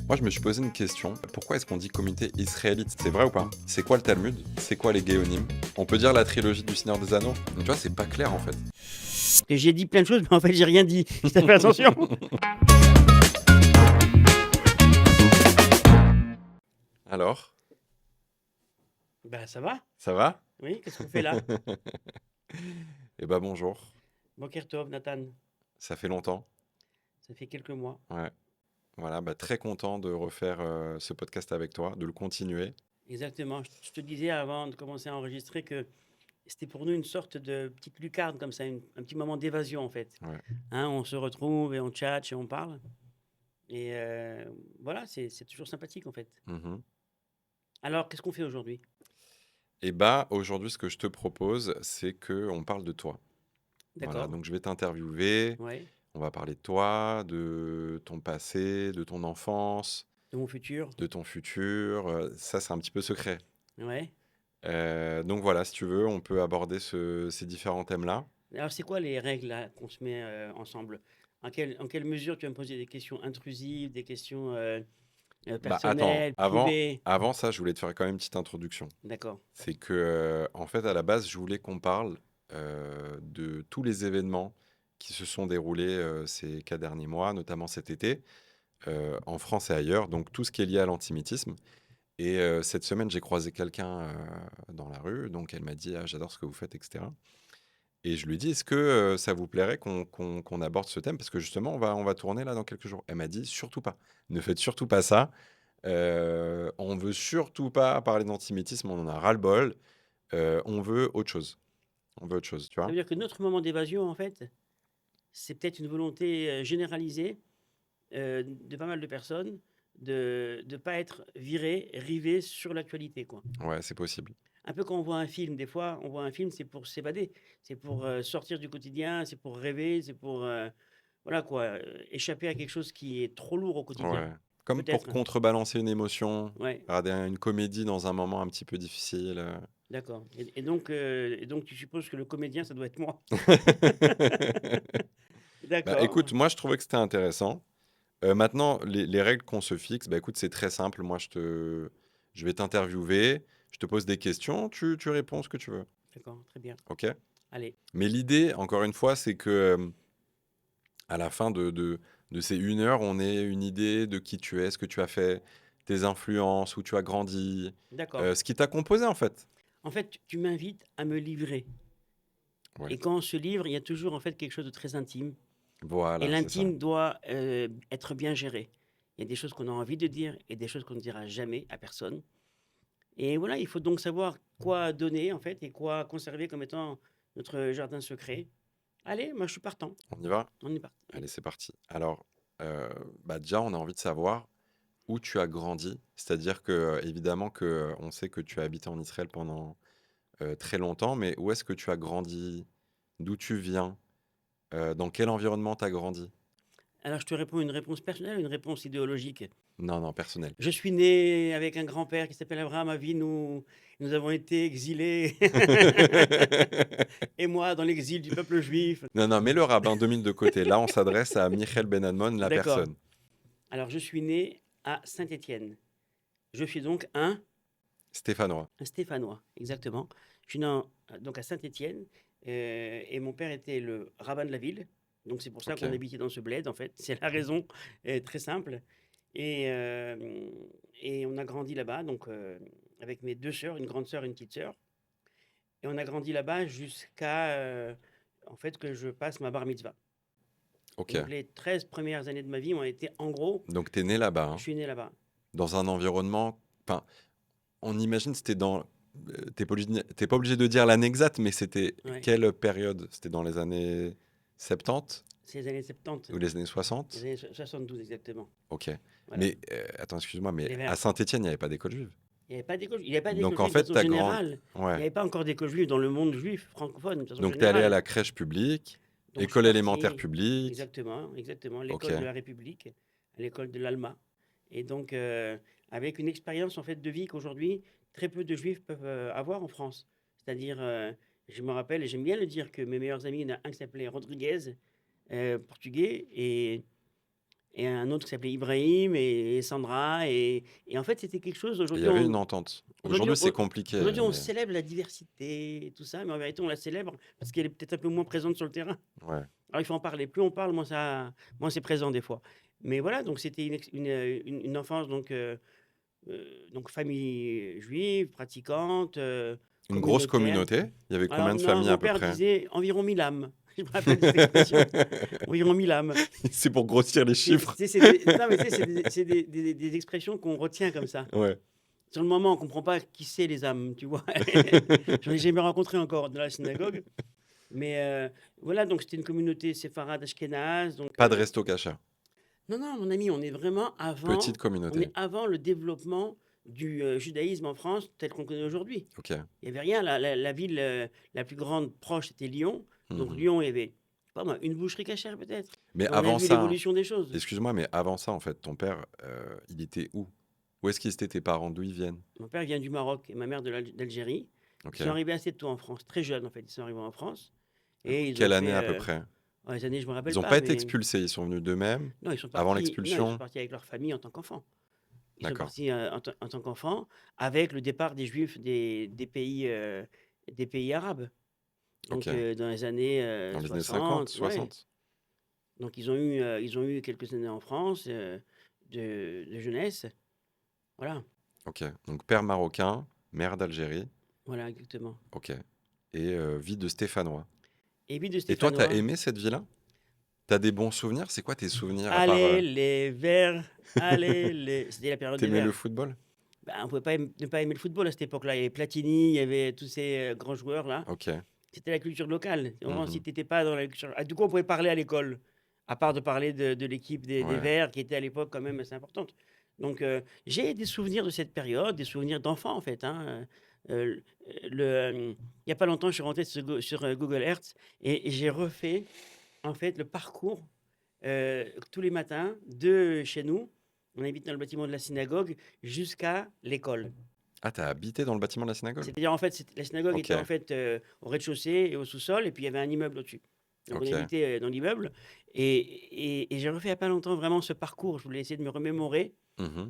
Moi, je me suis posé une question. Pourquoi est-ce qu'on dit communauté israélite? C'est vrai ou pas? C'est quoi le Talmud? C'est quoi les Géonim? On peut dire la trilogie du Seigneur des Anneaux? Tu vois, c'est pas clair en fait. Et j'ai dit plein de choses, mais en fait, j'ai rien dit. T'as fait attention. Alors, Bah, ça va? ça va? Oui, qu'est-ce qu'on fait là? Eh ben bonjour. Boker Tov, Nathan. Ça fait longtemps. Ça fait quelques mois. Ouais. Voilà, bah, très content de refaire ce podcast avec toi, de le continuer. Exactement. Je te disais avant de commencer à enregistrer que c'était pour nous une sorte de petite lucarne comme ça, un petit moment d'évasion en fait. Ouais. Hein, on se retrouve et on tchatche et on parle. Et voilà, c'est toujours sympathique en fait. Mhm. Alors, qu'est-ce qu'on fait aujourd'hui? Et bah aujourd'hui, ce que je te propose, c'est que on parle de toi. Voilà, D'accord. donc je vais t'interviewer. Ouais. On va parler de toi, de ton passé, de ton enfance, De mon futur. de ton futur. Ça, c'est un petit peu secret. Ouais. Donc voilà, si tu veux, on peut aborder ces différents thèmes-là. Alors, c'est quoi les règles là qu'on se met ensemble? En quelle mesure tu vas me poser des questions intrusives, des questions Bah attends, personnelles, avant, privées? avant ça, je voulais te faire quand même une petite introduction. D'accord. C'est que, en fait, à la base, je voulais qu'on parle de tous les événements qui se sont déroulés ces 4 derniers mois, notamment cet été, en France et ailleurs. Donc tout ce qui est lié à l'antisémitisme. Et cette semaine, j'ai croisé quelqu'un dans la rue, donc elle m'a dit: «Ah, j'adore ce que vous faites», etc. Et je lui ai dit: «Est-ce que ça vous plairait qu'on aborde ce thème? Parce que justement, on va tourner là dans quelques jours». Elle m'a dit: «Surtout pas. Ne faites surtout pas ça. On veut surtout pas parler d'antisémitisme, on en a ras-le-bol. On veut autre chose. On veut autre chose», tu Ça vois? veut dire que notre moment d'évasion, en fait, c'est peut-être une volonté généralisée de pas mal de personnes de ne pas être viré, rivé sur l'actualité, quoi. Ouais, c'est possible. Un peu quand on voit un film, des fois, on voit un film, c'est pour s'évader, c'est pour sortir du quotidien, c'est pour rêver, c'est pour voilà quoi, échapper à quelque chose qui est trop lourd au quotidien. Ouais. Comme pour Peut-être. contrebalancer une émotion, Ouais, regarder une comédie dans un moment un petit peu difficile. d'accord. Et donc tu supposes que le comédien, ça doit être moi. Bah, D'accord. écoute, moi, je trouvais que c'était intéressant. Maintenant, les règles qu'on se fixe, bah, écoute, c'est très simple. Moi, je vais t'interviewer, je te pose des questions, tu réponds ce que tu veux. D'accord, très bien. OK? Allez. Mais l'idée, encore une fois, c'est que à la fin de ces 1 heure, on ait une idée de qui tu es, ce que tu as fait, tes influences, où tu as grandi, D'accord. ce qui t'a composé, en fait. En fait, tu m'invites à me livrer. Ouais, Et quand on se livre, il y a toujours en fait quelque chose de très intime. Et voilà, c'est ça. l'intime doit être bien géré. Il y a des choses qu'on a envie de dire et des choses qu'on ne dira jamais à personne. Et voilà, il faut donc savoir quoi donner en fait et quoi conserver comme étant notre jardin secret. Allez, moi je suis partant. On y va? On est parti. Allez, c'est parti. Alors, bah, déjà, on a envie de savoir où tu as grandi. C'est-à-dire que, évidemment, on sait que tu as habité en Israël pendant très longtemps, mais où est-ce que tu as grandi? D'où tu viens? Dans quel environnement tu as grandi? Alors je te réponds une réponse personnelle, une réponse idéologique. Non, non, personnel. Je suis né avec un grand-père qui s'appelle Abraham Avinu. Nous avons été exilés. Et moi, dans l'exil du peuple juif. Non, non, mets le rabbin 2000 de côté. Là, on s'adresse à Michel Ben Admon, la D'accord. personne. Alors, je suis né à Saint-Étienne. Je suis donc Stéphanois. un Stéphanois, exactement. Je suis né donc à Saint-Étienne et mon père était le rabbin de la ville. Donc, c'est pour ça Ok, qu'on habitait dans ce bled, en fait. C'est la raison très simple. Et, euh, et on a grandi là-bas, donc avec mes deux sœurs, une grande sœur et une petite sœur. Et on a grandi là-bas jusqu'à en fait que je passe ma bar mitzvah. Et ok. donc les 13 premières années de ma vie ont été en gros, Donc, t'es né là-bas, je hein, suis né là-bas. dans un environnement. Enfin, on imagine c'était dans. T'es pas obligé de dire l'année exacte, mais c'était Ouais. quelle période? C'était dans les années 70 C'est les années 70, ou les années les 60? années 72 exactement. Ok. Voilà. Mais attends, excuse-moi, mais Les à Verts. Saint-Étienne, il n'y avait pas d'école juive. Il n'y avait pas d'école, il y avait pas d'école Donc en juive de fait, façon t'as grandi. générale. Il n'y Ouais. avait pas encore d'école juive dans le monde juif francophone de façon Donc t'es allé à générale. la crèche publique, Donc je suis école élémentaire parti publique. exactement, exactement, Ok. l'école de la République, à l'école de l'Alma. Et donc avec une expérience en fait de vie qu'aujourd'hui très peu de juifs peuvent avoir en France. C'est-à-dire, je me rappelle, et j'aime bien le dire, que mes meilleurs amis, il y en a un qui s'appelait Rodriguez, portugais, et un autre qui s'appelait Ibrahim et Sandra et en fait, c'était quelque chose Il y aujourd'hui avait une on entente. aujourd'hui Aujourd'hui, c'est compliqué, aujourd'hui on mais célèbre la diversité et tout ça, mais en vérité, on la célèbre parce qu'elle est peut-être un peu moins présente sur le terrain. ouais. Alors il faut en parler. Plus on parle, moins c'est présent des fois. Mais voilà, donc c'était une enfance donc famille juive, pratiquante, Une grosse communautaire. communauté? Il y avait Alors combien de non, familles à mon peu père près? disait environ 1000 âmes. Je me rappelle de cette expression, environ 1000 âmes. C'est pour grossir les C'est chiffres? c'est des non, mais tu sais, c'est des expressions qu'on retient comme ça. Ouais. Sur le moment, on comprend pas qui c'est les âmes, tu vois? J'en ai jamais rencontré encore dans la synagogue, mais voilà, donc c'était une communauté séfarade ashkénaze, donc Pas de resto kasher? non, non, mon ami, Petite on est communauté? avant le développement du, judaïsme en France tel qu'on connaît aujourd'hui. OK. Il y avait rien, la ville, la plus grande proche, c'était Lyon. Donc Mmh. Lyon, il y avait, je sais pas moi, une boucherie cachère peut-être? Mais Et on a avant vu ça, l'évolution des choses. excuse-moi, mais avant ça, en fait, ton père, il était où? Où est-ce qu'ils étaient tes parents? D'où ils viennent? Mon père vient du Maroc et ma mère d'Algérie. Ils sont OK. arrivés assez tôt en France, très jeunes en fait, ils sont arrivés en France et ils ont Quelle année fait, à peu près? les années je me rappelle Ils ont pas, pas été mais expulsés, ils sont venus d'eux-mêmes? non, Avant ils sont l'expulsion? partis avec leur famille en tant qu'enfants. Ils sont D'accord. partis, en tant qu'enfants avec le départ des juifs des pays arabes. Donc OK. dans les années, Dans les années 50, 60, ouais. 60? Donc ils ont eu quelques années en France, de jeunesse. Voilà, OK. Donc père marocain, mère d'Algérie. voilà exactement. OK. Et vie de Stéphanois. Et puis de Et toi, tu as stéphanois. aimé cette vie-là? Tu as des bons souvenirs? C'est quoi tes souvenirs à part, Allez les Verts, allez les c'était la période tu des le Verts. football? Bah, on pouvait pas ne pas aimer le football à cette époque-là. Il y avait Platini, il y avait tous ces, grands joueurs-là. OK. C'était la culture locale. Vraiment, si Mmh. tu étais pas dans la culture du coup, on pouvait parler à l'école, à part de parler de l'équipe des Ouais. Verts qui était à l'époque quand même assez importante. Donc j'ai des souvenirs de cette période, des souvenirs d'enfant en fait, hein, il y a pas longtemps, je suis rentré sur, Google Earth et j'ai refait en fait le parcours, tous les matins de chez nous, on habite dans le bâtiment de la synagogue, jusqu'à l'école. Ah, tu as habité dans le bâtiment de la synagogue? C'est-à-dire, en fait, la synagogue était en OK. fait, au rez-de-chaussée et au sous-sol, et puis il y avait un immeuble au-dessus. Donc on OK. habitait, dans l'immeuble, et j'ai refait il y a pas longtemps vraiment ce parcours. Je voulais essayer de me remémorer, Mmh.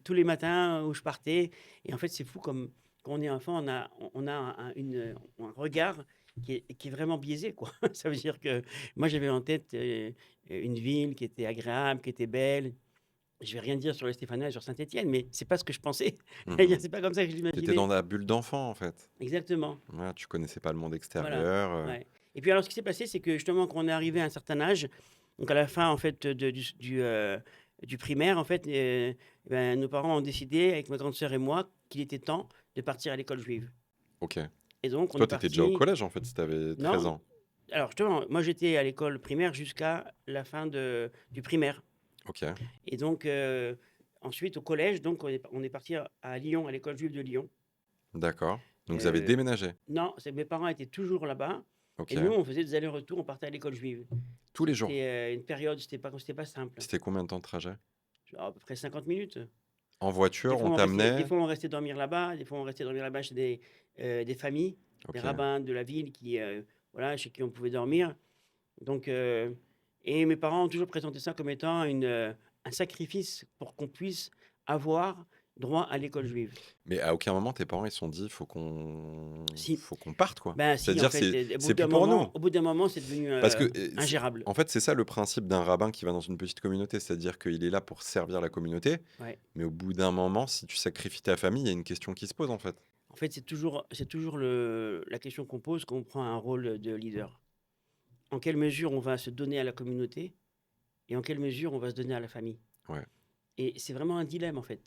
tous les matins où je partais, et en fait, c'est fou comme quand on est enfant, on a un regard qui est vraiment biaisé, quoi. Ça veut dire que moi, j'avais en tête, une ville qui était agréable, qui était belle. Je vais rien dire sur les Stéphanois et sur Saint-Étienne, mais c'est pas ce que je pensais. Mmh. C'est pas comme ça que je Tu étais dans l'imaginais. la bulle d'enfant, en fait. Exactement. Ouais, tu connaissais pas le monde Voilà, extérieur, ouais. Et puis alors ce qui s'est passé, c'est que justement quand on est arrivé à un certain âge, donc à la fin en fait du primaire en fait, ben, nos parents ont décidé avec ma grande sœur et moi qu'il était temps de partir à l'école juive. OK. Et donc on est Toi, tu étais déjà au parti. collège, en fait, si tu avais 13 Non, ans? alors justement, moi j'étais à l'école primaire jusqu'à la fin du primaire. OK. Et donc ensuite au collège, donc on est parti à Lyon, à l'école juive de Lyon. D'accord. Donc vous avez Euh, déménagé? non, mes parents étaient toujours là-bas. Et nous, OK. on faisait des allers-retours, on partait à l'école juive. Tous les jours? C'était, une période, c'était pas simple. C'était combien de temps de trajet? Genre à peu près 50 minutes. En Des voiture, fois, on des t'amenait? fois, on restait dormir là-bas, des fois, on restait dormir là-bas chez des familles, des OK. rabbins de la ville qui, voilà, chez qui on pouvait dormir. Donc, et mes parents ont toujours présenté ça comme étant un sacrifice pour qu'on puisse avoir droit à l'école juive. Mais à aucun moment, tes parents, ils se sont dit: Si, faut qu'on parte, quoi»? ben si, en C'est-à-dire, fait, c'est plus pour nous? au bout d'un moment, c'est devenu, Parce que, ingérable. en fait, c'est ça le principe d'un rabbin qui va dans une petite communauté, c'est-à-dire qu'il est là pour servir la communauté, Ouais. mais au bout d'un moment, si tu sacrifies ta famille, il y a une question qui se pose, en fait. En fait, c'est toujours la question qu'on pose quand on prend un rôle de leader. En quelle mesure on va se donner à la communauté et en quelle mesure on va se donner à la famille. Ouais. Et c'est vraiment un dilemme en fait.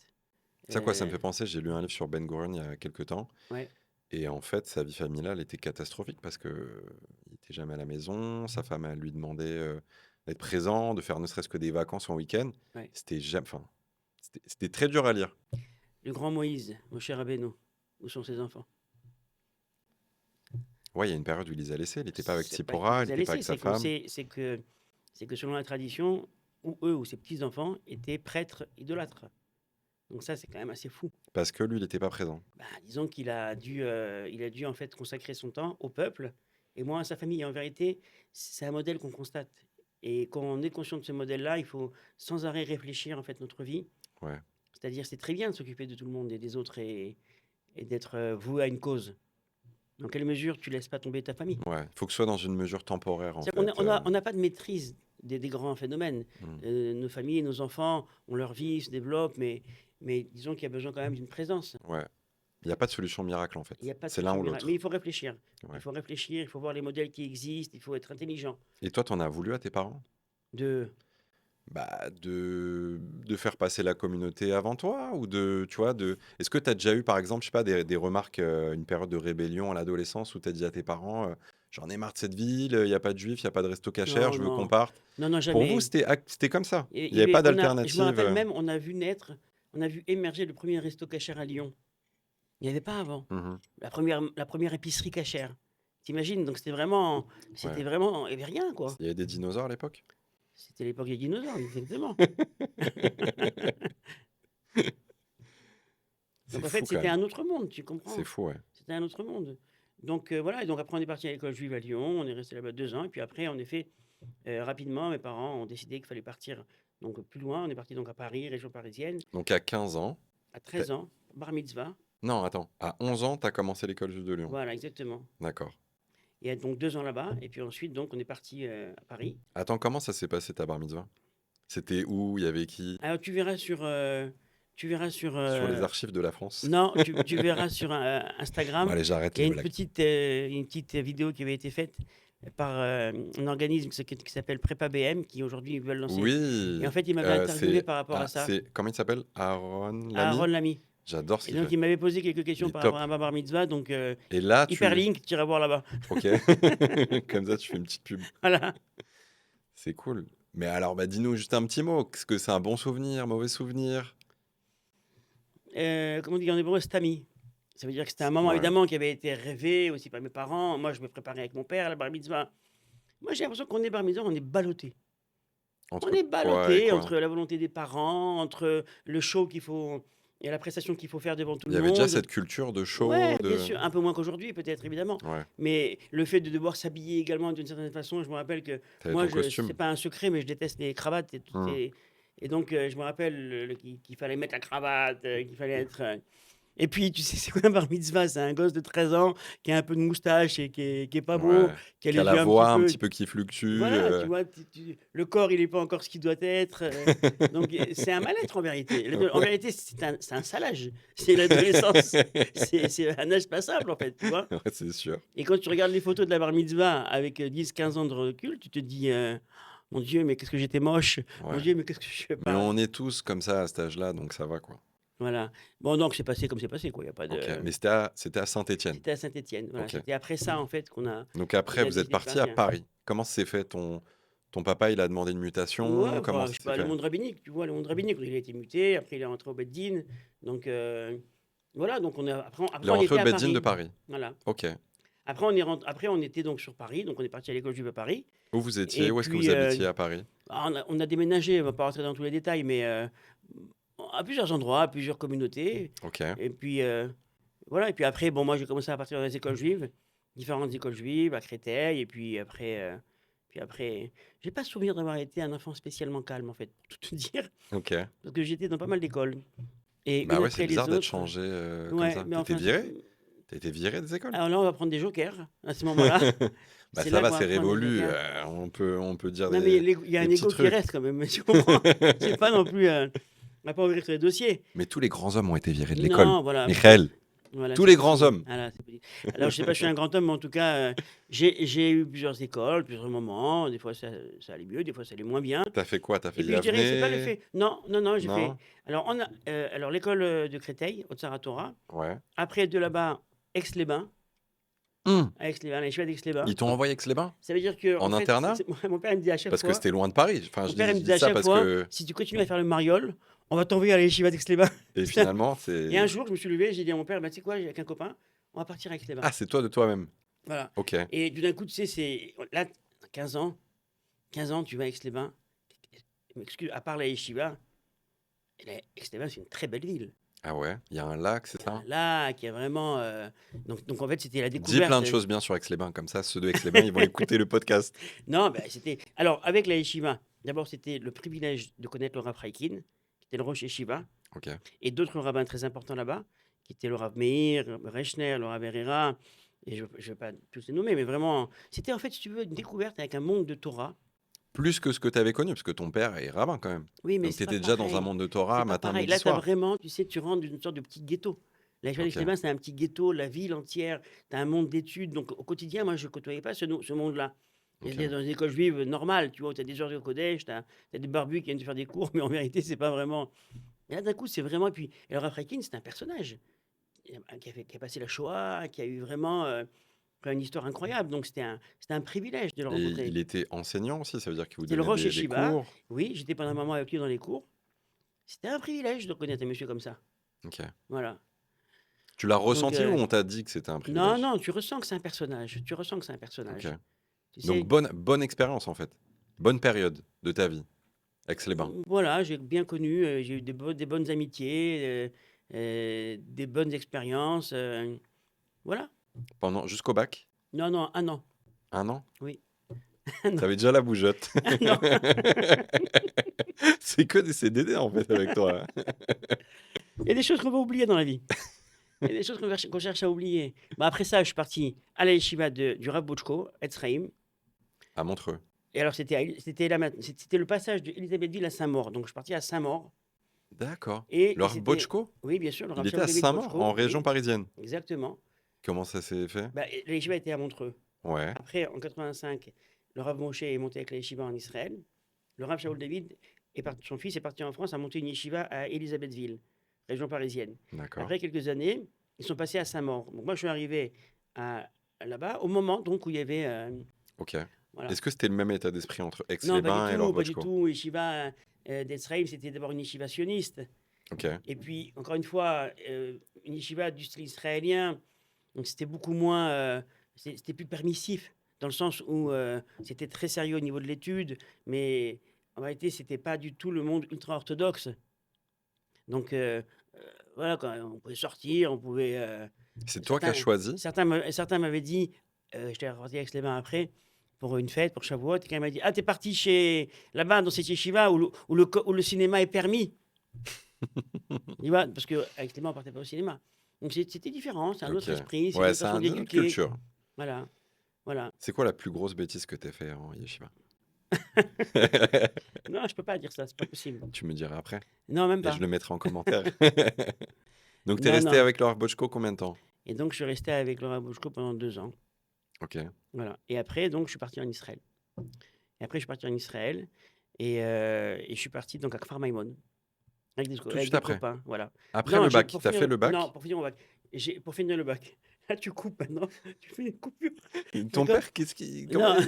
Ça quoi, ça me Euh, fait penser, j'ai lu un livre sur Ben Gurion il y a quelques temps, ouais, et en fait, sa vie familiale était catastrophique parce que il était jamais à la maison, sa femme, elle lui demandait d'être présent, de faire ne serait-ce que des vacances en week-end. ouais. C'était jamais, enfin, c'était très dur à lire. Le grand Moïse, mon cher Abéno, où sont ses enfants? Ouais, il y a une période où il les a laissés, il n'était pas avec C'est pas qu'il Tsipora, il les a n'était pas laissés, avec sa femme. c'est que selon la tradition, ou eux ou ses petits-enfants étaient prêtres idolâtres. Donc ça, c'est quand même assez fou. Parce que lui, il n'était pas présent. Bah, disons il a dû en fait consacrer son temps au peuple et moins à sa famille. Et en vérité, c'est un modèle qu'on constate Et quand on est conscient de ce modèle-là, il faut sans arrêt réfléchir en fait notre vie. Ouais. C'est-à-dire, c'est très bien de s'occuper de tout le monde et des autres et d'être voué à une cause. Dans quelle mesure tu laisses pas tomber ta famille? Ouais. Faut que ce soit dans une mesure temporaire, en C'est on a fait. on a on n'a pas de maîtrise des grands phénomènes. Mmh. Nos familles, nos enfants ont leur vie, ils se développent, mais disons qu'il y a besoin quand même d'une présence. Ouais. Il y a pas de solution miracle, en Il n'y fait. a pas de C'est l'un solution ou miracle. Mais l'autre. il faut réfléchir. Ouais. Il faut réfléchir, il faut voir les modèles qui existent, il faut être intelligent. Et toi, t'en as voulu à tes parents? De Bah, de faire passer la communauté avant toi ou de tu vois, de est-ce que tu as déjà eu, par exemple, je sais pas, des remarques, une période de rébellion à l'adolescence où tu as dit à tes parents, «J'en ai marre de cette ville, il y a pas de juifs, il y a pas de resto cachère, Non, je veux qu'on non. parte». Non, non, Pour vous, jamais. c'était comme ça? Et Il il y y avait avait pas je me d'alternative, rappelle même, on a vu émerger le premier resto cachère à Lyon. Il n'y avait pas avant. Mmh. La première épicerie cachère. Tu Donc Ouais. c'était vraiment il y avait rien, quoi. Il y avait des dinosaures à l'époque? C'était l'époque des dinosaures, exactement. C'est Donc en fou fait, quand c'était même. un autre monde, tu C'est comprends? fou, ouais. C'était un autre monde. Donc voilà, et donc après on est parti à l'école juive à Lyon, on est resté là-bas 2 ans et puis après en effet, rapidement mes parents ont décidé qu'il fallait partir donc plus loin. On est parti donc à Paris, région parisienne, Donc à 15 ans, à tu 13 ans, bar mitzvah. non, attends, à 11 ans, tu as commencé l'école juive de Lyon? Voilà, exactement. D'accord. Et donc 2 ans là-bas et puis ensuite donc on est parti, à Paris. Attends, comment ça s'est passé ta bar mitzvah? C'était où? Il y avait qui? Alors tu verras sur, Sur les archives de la France? non, tu verras sur, Bon, Instagram, allez, j'arrête il y a les blagues. une petite vidéo qui avait été faite par, un organisme qui s'appelle Prépa BM, qui aujourd'hui veulent lancer et Oui, en fait, il m'avait interviewé c'est par rapport à ça, c'est comment il s'appelle? Aaron Aaron Lamy? Lamy, J'adore ce et qu'il donc fait. il m'avait posé quelques Il questions est par rapport top. à ma bar mitzvah, donc Et là, hyperlink, tu iras voir là-bas. OK. Comme ça, tu fais une petite pub. Voilà. C'est cool. Mais alors, bah, dis-nous juste un petit mot. Est-ce que c'est un bon souvenir, mauvais souvenir? Comment on dit en hébreu? Stami. Ça veut dire que c'était un moment Ouais, évidemment qui avait été rêvé aussi par mes parents. Moi, je me préparais avec mon père à la bar mitzvah. Moi, j'ai l'impression qu'on est bar mitzvah, on est ballotté. On entre est quoi et ballotté quoi? entre la volonté des parents, entre le show qu'il faut et la prestation qu'il faut faire devant tout Il le y avait déjà monde. cette culture de show, Ouais, bien de sûr, un peu moins qu'aujourd'hui peut-être évidemment, ouais, mais le fait de devoir s'habiller également d'une certaine façon, je me rappelle que tu moi ton je c'est costume. pas un secret, mais je déteste les cravates Mmh. et donc je me rappelle qu'il fallait mettre la cravate, qu'il fallait être, et puis, tu sais, c'est quoi un bar mitzvah? C'est un gosse de 13 ans qui a un peu de moustache et qui est pas beau, Ouais, qui a qui a les la yeux un petit voix un peu. petit peu qui fluctue, Voilà, tu vois, le corps, il est pas encore ce qu'il doit être. Donc, c'est un mal-être en vérité. En Ouais. vérité, c'est un sale âge. C'est l'adolescence. C'est un âge passable, en fait, tu vois. Ouais, c'est sûr. Et quand tu regardes les photos de la bar mitzvah avec 10-15 ans de recul, tu te dis, mon Dieu, mais qu'est-ce que j'étais moche. Mon Ouais. Dieu, mais qu'est-ce que je fais Mais pas. on est tous comme ça à cet âge-là, donc ça va, quoi. Voilà. Bon, donc, c'est passé comme c'est passé, quoi. Il y a pas OK. de. Mais c'était à Saint-Étienne? C'était à Saint-Étienne. Voilà. OK. C'était après ça, en fait, Donc qu'on après, a vous êtes décidé de partis à partir. Paris. Comment s'est fait ton papa, il a demandé une mutation? Ouais, Comment enfin, ça je sais s'est pas, le fait? monde rabbinique, tu vois, le monde rabbinique, il a été muté, après il est rentré au Beth Din, donc voilà, donc Il est après on rentré était au à Bed-Din de Paris, Paris? voilà. OK. Après on était donc sur Paris, donc on est parti à l'école juive à Paris, Où vous étiez? et Où est-ce que puis vous habitiez à Paris? on a déménagé, on va pas rentrer dans tous les détails, mais à plusieurs endroits, à plusieurs communautés, OK. et puis voilà, et puis après, bon, moi j'ai commencé à partir dans les écoles juives, différentes écoles juives, à Créteil, et puis après, j'ai pas souvenir d'avoir été un enfant spécialement calme, en fait, pour tout te dire. OK. Parce que j'étais dans pas mal d'écoles et Bah une ouais, c'est après les bizarre d'être autres. changé, comme Ouais, ça. mais Tu étais enfin, viré? Tu été viré des écoles? alors là, on va prendre des jokers à ce moment-là. Bah C'est ça là va, qu'on va c'est prendre des révolu, jokers. on peut dire Non, mais il y a des un petits ego qui trucs. reste quand même, tu comprends? C'est pas non plus, on va pas ouvrir tous les dossiers. Mais tous les grands hommes ont été virés de l'école. Non, voilà, Michael, voilà, tous c'est les grands possible. hommes. Voilà, c'est possible. Alors, je sais pas, je suis un grand homme, mais en tout cas, j'ai eu plusieurs écoles, plusieurs moments. Des fois, ça allait mieux, des fois, ça allait moins bien. T'as fait quoi? T'as fait Et puis, je dirais, c'est pas le Yavne? fait. Non, non, non, j'ai fait. Non? Alors, l'école de Créteil, Haute-Saratora. Ouais. Après, de là-bas, Aix-les-Bains. Mmh. À Aix-les-Bains, les cheveux d'Aix-les-bains. Ils t'ont envoyé Aix-les-Bains? Ça veut dire que, en En fait, internat? mon père il me dit à chaque Parce que fois, c'était loin de Paris. Enfin, mon je père dis il je me dit dis à ça chaque parce fois, que si tu continues à faire le mariole, on va t'envoyer à l'Yeshiva d'Aix-les-Bains. et Putain. finalement, Et un c'est jour, je me suis levé, j'ai dit à mon père, bah, tu sais quoi, j'ai avec un copain, on va partir à Aix-les-Bains. ah, c'est toi de toi-même? Voilà. OK. Et tout d'un coup, tu sais, c'est là, 15 ans, 15 ans, tu vas à Aix-les-Bains. Excuse, à part la Yeshiva, Aix-les-Bains, c'est une très belle ville. Ah ouais? Il y a un lac, c'est Il y a un ça? lac, il y a vraiment, donc en fait, c'était la Dis plein découverte. de choses bien sur Aix-les-Bains, comme ça, ceux de Aix-les-Bains, ils vont écouter le podcast. Non, bah, c'était alors avec la yeshiva, d'abord, c'était le privilège de connaître le Rav Chaikin, qui était le rosh yeshiva, OK. et d'autres rabbins très importants là-bas, qui étaient le Rav Meir, le Rechner, le Rav Herrera, et je ne vais pas tous les nommer, mais vraiment, c'était en fait, si tu veux, une découverte avec un monde de Torah. Plus que ce que tu avais connu, parce que ton père est rabbin quand même. Oui, mais Donc c'est tu pas étais déjà dans un pareil. monde de C'est Torah pas matin, pareil. midi, Là, tu as soir. vraiment, tu sais, tu rentres dans une sorte de petit ghetto. La Yeshiva OK. d'Aix-les-Bains, c'est un petit ghetto, la ville entière, tu as un monde d'études. Donc, au quotidien, moi, je ne côtoyais pas ce monde-là. OK. J'étais dans une école juive normale, tu vois, tu as des heures de Kodesh, tu as des barbus qui viennent te faire des cours, mais en vérité, c'est pas vraiment. Et là, d'un coup, c'est vraiment. Et puis, El Rav Chaikin, c'est un personnage qui a passé la Shoah, qui a eu vraiment une histoire incroyable. Donc, c'était un privilège de le Et il rencontrer. était enseignant aussi, ça veut dire qu'il vous C'était le donnait Rosh des Yeshiva. cours? Oui, j'étais pendant un moment avec lui dans les cours. C'était un privilège de connaître un monsieur comme ça. OK. Voilà. Tu l'as Donc, ressenti ou on t'a dit que c'était un non, privilège? non, tu ressens que c'est un personnage. Tu ressens que c'est un OK. personnage. Tu Donc sais, bonne expérience en fait. Bonne période de ta vie. Aix-les-Bains. voilà, j'ai bien connu, j'ai eu des bonnes amitiés, des bonnes expériences. Voilà. Pendant jusqu'au bac? Non, non, un an. 1 an? Oui, Tu un an. avais déjà la bougeotte. Un an. C'est que des CDD en fait avec toi. Il y a des choses qu'on va oublier dans la vie. Il y a des choses qu'on cherche à oublier. Bah, après ça, je suis parti à la yeshiva du Rav Bochko, Etzraïm. À Montreux. Et alors, c'était le passage de Elisabethville à Saint-Maur. Donc, je suis parti à Saint-Maur. D'accord. Et Le c'était. Bochco? Oui, bien sûr, le Il Rav était à Shaul David Saint-Maur, en Bochko. région Oui, parisienne. exactement. Comment ça s'est fait? Bah, la yeshiva était à Montreux. Ouais, Après, en 85, le Rav Moshe est monté avec la yeshiva en Israël. Le Rav Shaul David, son fils, est parti en France, a monté une yeshiva à Elisabethville, région parisienne. d'accord. Après quelques années, ils sont passés à Saint-Maur. Donc moi, je suis arrivé là-bas au moment donc, où il y avait. OK. Voilà. Est-ce que c'était le même état d'esprit entre Non, pas du Aix-les-Bains et tout, pas du Bochco? tout. Yeshiva d'Israël, c'était d'abord une yeshiva sioniste. OK. Et puis, encore une fois, une yeshiva du style israélien, donc c'était beaucoup moins, c'était plus permissif, dans le sens où c'était très sérieux au niveau de l'étude, mais en réalité, c'était pas du tout le monde ultra-orthodoxe. Donc, voilà, quoi, on pouvait sortir, on pouvait. C'est toi qui as Certains, choisi? certains m'avaient dit, j'étais reparti avec les mains après, pour une fête, pour Shavuot, et quelqu'un m'a dit: Ah, t'es parti là-bas, dans cette yeshiva où le cinéma est permis. Tu vois? Parce qu'avec Clément, on partait pas au cinéma. Donc c'était différent, c'est un OK. autre esprit, c'est une Ouais, autre c'est façon une autre d'éduquer. culture. Voilà, voilà. C'est quoi la plus grosse bêtise que tu fait en yeshiva? Non, je peux pas dire ça, c'est pas possible. Tu me diras après Non, même et je pas. le mettrai en commentaire. Donc tu es Non, resté non. avec Laura Bochco combien de temps? Et donc je suis resté avec Laura Bouchko pendant 2 ans. OK. Voilà. Et après, donc, je suis parti en Israël. Et après, je suis parti en Israël et je suis parti donc à Kfar Maïmon avec Tout de avec suite des après? copains, voilà. Après Non, le bac? pour Tu as fait finir le non, bac? pour finir mon bac. Pour finir le bac. Là, tu coupes maintenant, tu fais une coupure, Ton d'accord? père, qu'est-ce qui comment Non.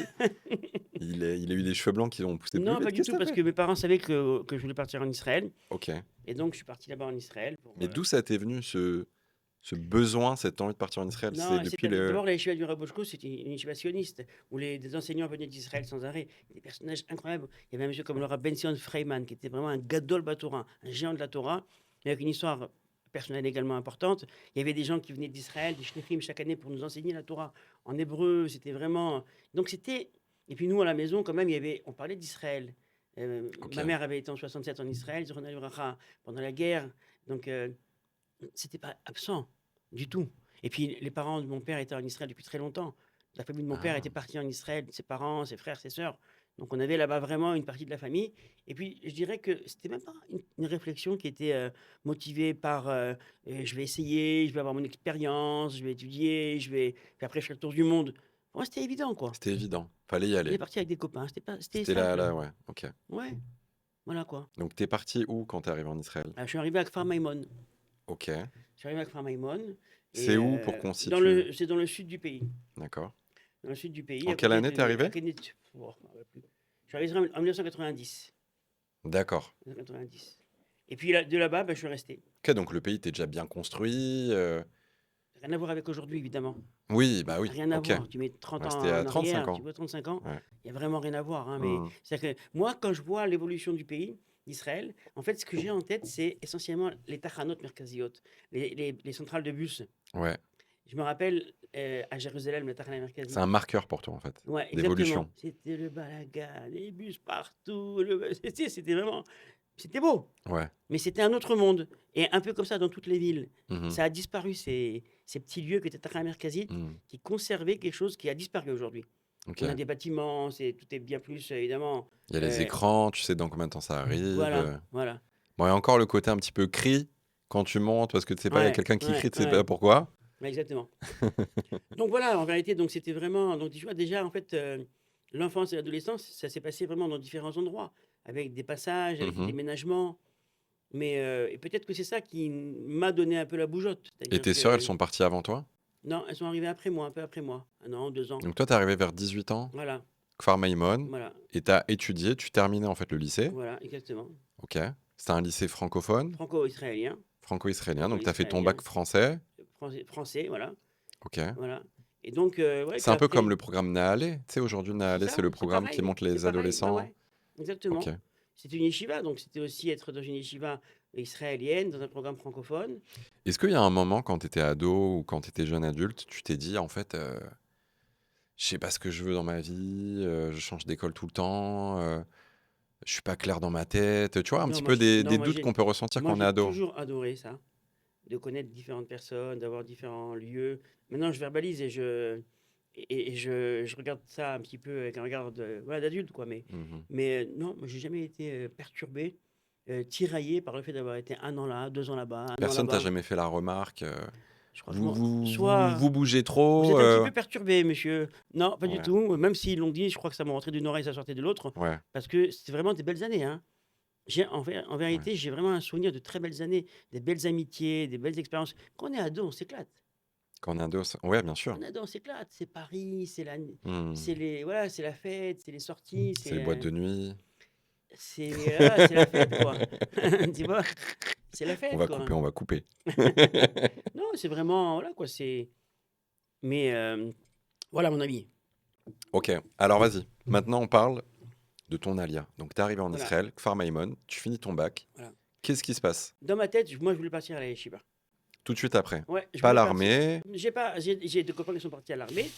il a eu les cheveux blancs qui ont poussé plus Non, pas vite? du Qu'est-ce tout, que tu parce fait? que mes parents savaient que je voulais partir en Israël. OK. Et donc, je suis parti là-bas en Israël pour. Mais d'où ça t'est venu ce besoin, cette envie de partir en Israël? C'est Non, depuis c'était le d'abord la yeshiva du Raboshko, c'était une yeshiva sioniste, où des enseignants venaient d'Israël sans arrêt, des personnages incroyables. Il y avait un monsieur comme le Rav Ben Sion Freiman, qui était vraiment un gadol Batora, un géant de la Torah, avec une histoire personnelle également importante. Il y avait des gens qui venaient d'Israël, des shlichim chaque année pour nous enseigner la Torah en hébreu. C'était vraiment. Donc c'était. Et puis nous, à la maison, quand même, on parlait d'Israël. OK. Ma mère avait été en 67 en Israël, Zichrono Livracha, pendant la guerre. Donc, c'était pas absent du tout. Et puis, les parents de mon père étaient en Israël depuis très longtemps. La famille de mon père Ah, était partie en Israël, ses parents, ses frères, ses sœurs. Donc, on avait là-bas vraiment une partie de la famille. Et puis, je dirais que c'était même pas une réflexion qui était motivée par je vais essayer, je vais avoir mon expérience, je vais étudier, puis après, je ferai le tour du monde. Pour moi, c'était évident, quoi. c'était évident, fallait y On est aller. parti avec des copains, c'était C'était là simple. là, ouais, OK. Ouais, voilà quoi. Donc tu es parti où quand tu es arrivé en Israël? Je suis arrivé à Kfar Maïmon. OK. Je suis arrivé à Kfar Maïmon. Et C'est où pour qu'on situe? c'est dans le sud du pays. D'accord. Dans le sud du pays, En à quelle côté année t'es à arrivé? côté oh, je me rappelle plus. Je suis arrivé en 1990. D'accord. 1990. Et puis de là-bas, je suis resté. OK, donc le pays était déjà bien construit, Rien à voir avec aujourd'hui, évidemment. Oui, bah oui, Rien à OK. voir. Tu mets 30 Ouais, ans c'était à en 35 arrière, tu ans. vois, 35 ans, Ouais. il n'y a vraiment rien à voir. Hein, mais Mmh. c'est que moi, quand je vois l'évolution du pays, d'Israël. En fait, ce que j'ai en tête, c'est essentiellement les Tachanot Merkaziot, les centrales de bus. Ouais. Je me rappelle à Jérusalem, le Tachana C'est Merkazi. un marqueur pour toi, en fait, Ouais, exactement. d'évolution. C'était le balagan, les bus partout. C'était vraiment. C'était beau, Ouais. mais c'était un autre monde. Et un peu comme ça dans toutes les villes. Mmh. Ça a disparu, ces petits lieux qui étaient Tachana Merkazit, Mmh. qui conservaient quelque chose qui a disparu aujourd'hui. On a OK. des bâtiments, tout est bien plus, évidemment. Il y a les euh, écrans, tu sais dans combien de temps ça arrive, voilà, voilà. Bon, il y a encore le côté un petit peu cri quand tu montes parce que tu sais pas, il y a Ouais, quelqu'un qui ouais, crie, tu sais pas ouais, pourquoi. ouais, exactement. Donc voilà, en vérité, donc c'était vraiment. Donc tu vois, déjà, en fait, l'enfance et l'adolescence, ça s'est passé vraiment dans différents endroits, avec des passages, avec des Mmh. déménagements. Mais et peut-être que c'est ça qui m'a donné un peu la bougeotte. Et C'est-à-dire tes sœurs, elles que. sont parties avant toi? Non, elles sont arrivées après moi, un peu après moi. 1 an, 2 ans. Donc toi, tu es arrivé vers 18 ans, Voilà, Kfar Maïmon, voilà, et tu as étudié, tu terminais en fait le lycée. voilà, exactement. OK. C'était un lycée francophone, Franco-israélien, franco-israélien, donc tu as fait ton franco-israélien, bac français. français, voilà, OK. voilà. Et donc, ouais, C'est puis un peu comme après, le programme Naale. Tu sais, aujourd'hui, c'est Naale, c'est ça, le programme qui monte c'est les pareil, ouais, adolescents. ouais, OK. exactement. C'était une yeshiva, donc c'était aussi être dans une yeshiva israélienne, dans un programme francophone. Est-ce qu'il y a un moment quand tu étais ado ou quand tu étais jeune adulte, tu t'es dit, en fait, je sais pas ce que je veux dans ma vie, je change d'école tout le temps, je suis pas clair dans ma tête, tu vois? Un Non, petit peu des non, doutes qu'on peut ressentir quand on est j'ai ado? toujours adoré ça, de connaître différentes personnes, d'avoir différents lieux. Maintenant, je verbalise et je regarde ça un petit peu avec un regard voilà, d'adulte, quoi. Mmh. Mais non, moi, j'ai jamais été perturbé, tiraillé par le fait d'avoir été 1 an là, 2 ans là-bas, 1 an Personne t'a là-bas. jamais fait la remarque, Je crois que vous soit bougez vous trop, êtes un petit peu perturbé, monsieur. Non, pas du ouais, tout. Même s'ils l'ont dit, je crois que ça m'a rentré d'une oreille, ça sortait de l'autre. ouais, Parce que c'était vraiment des belles années, hein. En ouais. vérité, j'ai vraiment un souvenir de très belles années, des belles amitiés, des belles expériences. Quand on est ado, on s'éclate. Quand on est ado, ouais, bien Quand sûr. on est ado, on s'éclate. C'est Paris, Mmh. voilà, c'est la fête, c'est les sorties, C'est les boîtes de nuit. c'est la fête, quoi. Tu vois? C'est la On fête, va quoi. couper, on va couper. Non, c'est vraiment, voilà, quoi. Mais voilà, mon ami. OK, alors vas-y. Maintenant, on parle de ton alia. Donc, tu es arrivé en Voilà, Israël, Kfar Maïmon, tu finis ton bac. voilà. Qu'est-ce qui se passe Dans ma tête, moi, je voulais partir à la yeshiva. tout de suite après? Ouais, je Pas voulais partir. l'armée, J'ai des copains qui sont partis à l'armée.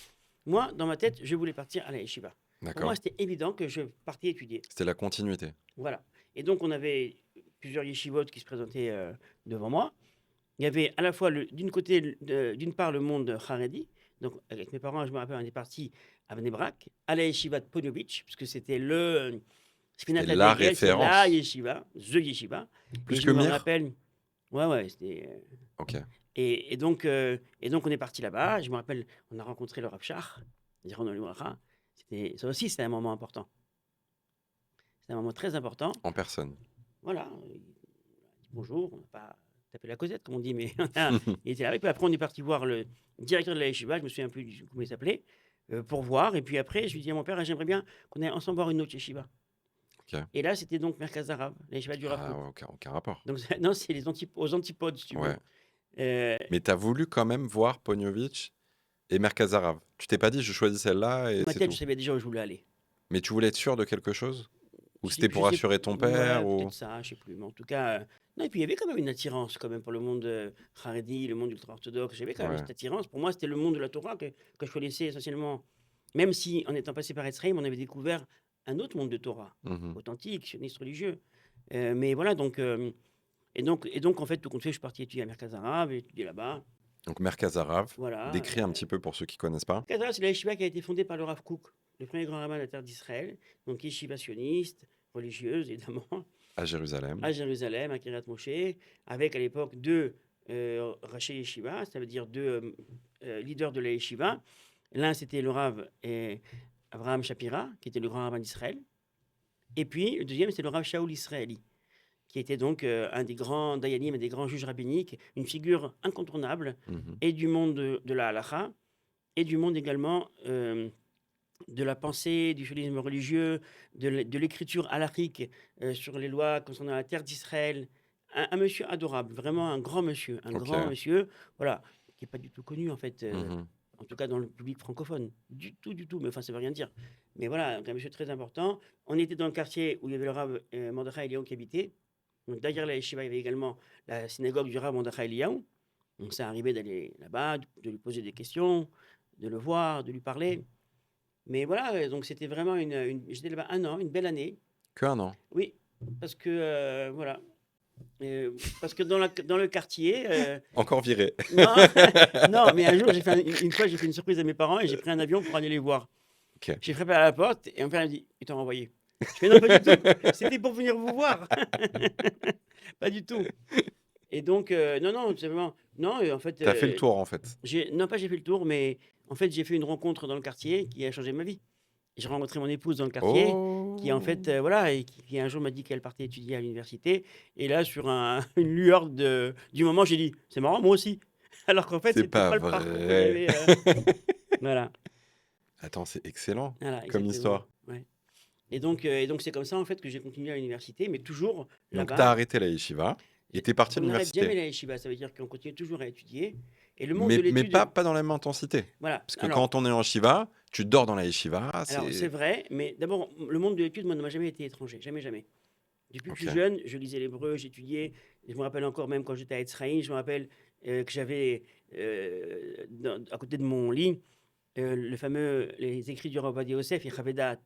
Moi, dans ma tête, je voulais partir à la yeshiva. Pour moi, d'accord. c'était évident que je partais étudier. C'était la continuité. Voilà. Et donc, on avait plusieurs yeshivot qui se présentaient devant moi. Il y avait à la fois, d'une part, le monde Haredi. Donc, avec mes parents, je me rappelle, on est parti à Bnei Brak, à la yeshiva de Ponovitch, puisque c'était le C'était Spinat la Adegel, c'est la référence. yeshiva, the yeshiva. Et Plus je que me Mir? rappelle, ouais, c'était. OK. Et donc, on est parti là-bas. Je me rappelle, on a rencontré le Rav Shach, Zichrono Livracha. Ça aussi, c'était un moment important. C'était un moment très important. En personne. Voilà, il dit bonjour, on n'a pas tapé la causette, comme on dit, mais il était là. Et puis après, on est parti voir le directeur de la yeshiva, je me souviens plus comment il s'appelait, pour voir. Et puis après, je lui dis à mon père, j'aimerais bien qu'on aille ensemble voir une autre yeshiva. OK. Et là, c'était donc Merkaz Arav, la yeshiva du Rav Ah Kook. ouais, aucun rapport. Donc, non, c'est aux antipodes, si tu veux. Ouais. Euh, Mais tu as voulu quand même voir Pognovitch et Merkazarav. Tu t'es pas dit: «Je choisis celle-là» et dans ma c'est tête, je tout? savais déjà où je voulais aller. Mais tu voulais être sûr de quelque chose? Ou c'était Je pour sais, rassurer ton ouais, père ou peut-être ça, je sais plus. Mais en tout cas, non, et puis il y avait quand même une attirance quand même pour le monde Haredi, le monde ultra-orthodoxe. J'avais quand même ouais. cette attirance. Pour moi, c'était le monde de la Torah que je connaissais essentiellement. Même si, en étant passé par Etzraïm, on avait découvert un autre monde de Torah, Mmh. authentique, sioniste religieux. Mais voilà, donc, en fait, tout compte fait, je suis parti étudier à Merkaz Arav, j'ai étudié là-bas. Donc Merkazarav, Voilà. décris un petit peu pour ceux qui connaissent pas. Merkaz Arav, c'est la yeshiva qui a été fondée par le Rav Kook, le premier grand rabbin de la terre d'Israël. Donc, yeshiva sioniste, religieuse, évidemment. À Jérusalem. À Jérusalem, à Kiryat Moshe, avec à l'époque 2 Raché Yeshiva, ça veut dire 2 leaders de la Yeshiva. L'un, c'était le Rav Abraham Shapira, qui était le grand rabbin d'Israël. Et puis, le deuxième, c'est le Rav Shaul Israeli, qui était donc un des grands dayanim, un des grands juges rabbiniques, une figure incontournable, Mmh. et du monde de la halacha, et du monde également de la pensée, du sionisme religieux, de l'écriture halachique sur les lois concernant la terre d'Israël. Un monsieur adorable, vraiment un grand OK. monsieur, voilà, qui n'est pas du tout connu en fait. Mmh. en tout cas dans le public francophone. Du tout, mais enfin, ça veut rien dire. Mais voilà, donc un monsieur très important. On était dans le quartier où il y avait le Rav Mordechai Eliyahu qui habitait. Donc derrière la yeshiva, il y avait également la synagogue du Rav Mordechai Eliyahu. Donc ça arrivait d'aller là-bas, de lui poser des questions, de le voir, de lui parler. Mais voilà, donc c'était vraiment j'étais là-bas un an, une belle année. Que un an. Oui, parce que voilà. Parce que dans le quartier, Encore viré. non, non, mais un jour, une fois, j'ai fait une surprise à mes parents et j'ai pris un avion pour aller les voir. Ok. J'ai frappé à la porte et mon père m'a dit, ils t'ont renvoyé. Je fais non, pas du tout. C'était pour venir vous voir. Pas du tout. Et donc, non, non, c'est vraiment. Non, et en fait, T'as fait le tour, en fait. non, pas j'ai fait le tour, mais en fait, j'ai fait une rencontre dans le quartier qui a changé ma vie. J'ai rencontré mon épouse dans le quartier, qui en fait, Oh! voilà, et qui un jour m'a dit qu'elle partait étudier à l'université. Et là, sur une lueur du moment, j'ai dit, c'est marrant, moi aussi. Alors qu'en fait, C'est c'était pas pas le parcours que vrai. j'avais. Voilà, Attends, c'est excellent voilà, comme exactement. histoire. Ouais. Et donc, c'est comme ça en fait que j'ai continué à l'université, mais toujours Donc t'as là-bas. arrêté la yeshiva et t'es parti à On n'arrête jamais l'université. la yeshiva, ça veut dire qu'on continue toujours à étudier. Et le monde de Mais pas, l'étude, pas dans la même intensité. voilà. Parce que quand on est en shiva, tu dors dans la yeshiva, Alors c'est c'est... vrai, mais d'abord, le monde de l'étude, moi, ne m'a jamais été étranger, jamais, jamais. Depuis que je suis Ok. jeune, je lisais l'hébreu, j'étudiais. Je me rappelle encore, même quand j'étais à Etzraïm, je me rappelle que j'avais à côté de mon lit les écrits du Rav Ovadia Yosef et Chavedat,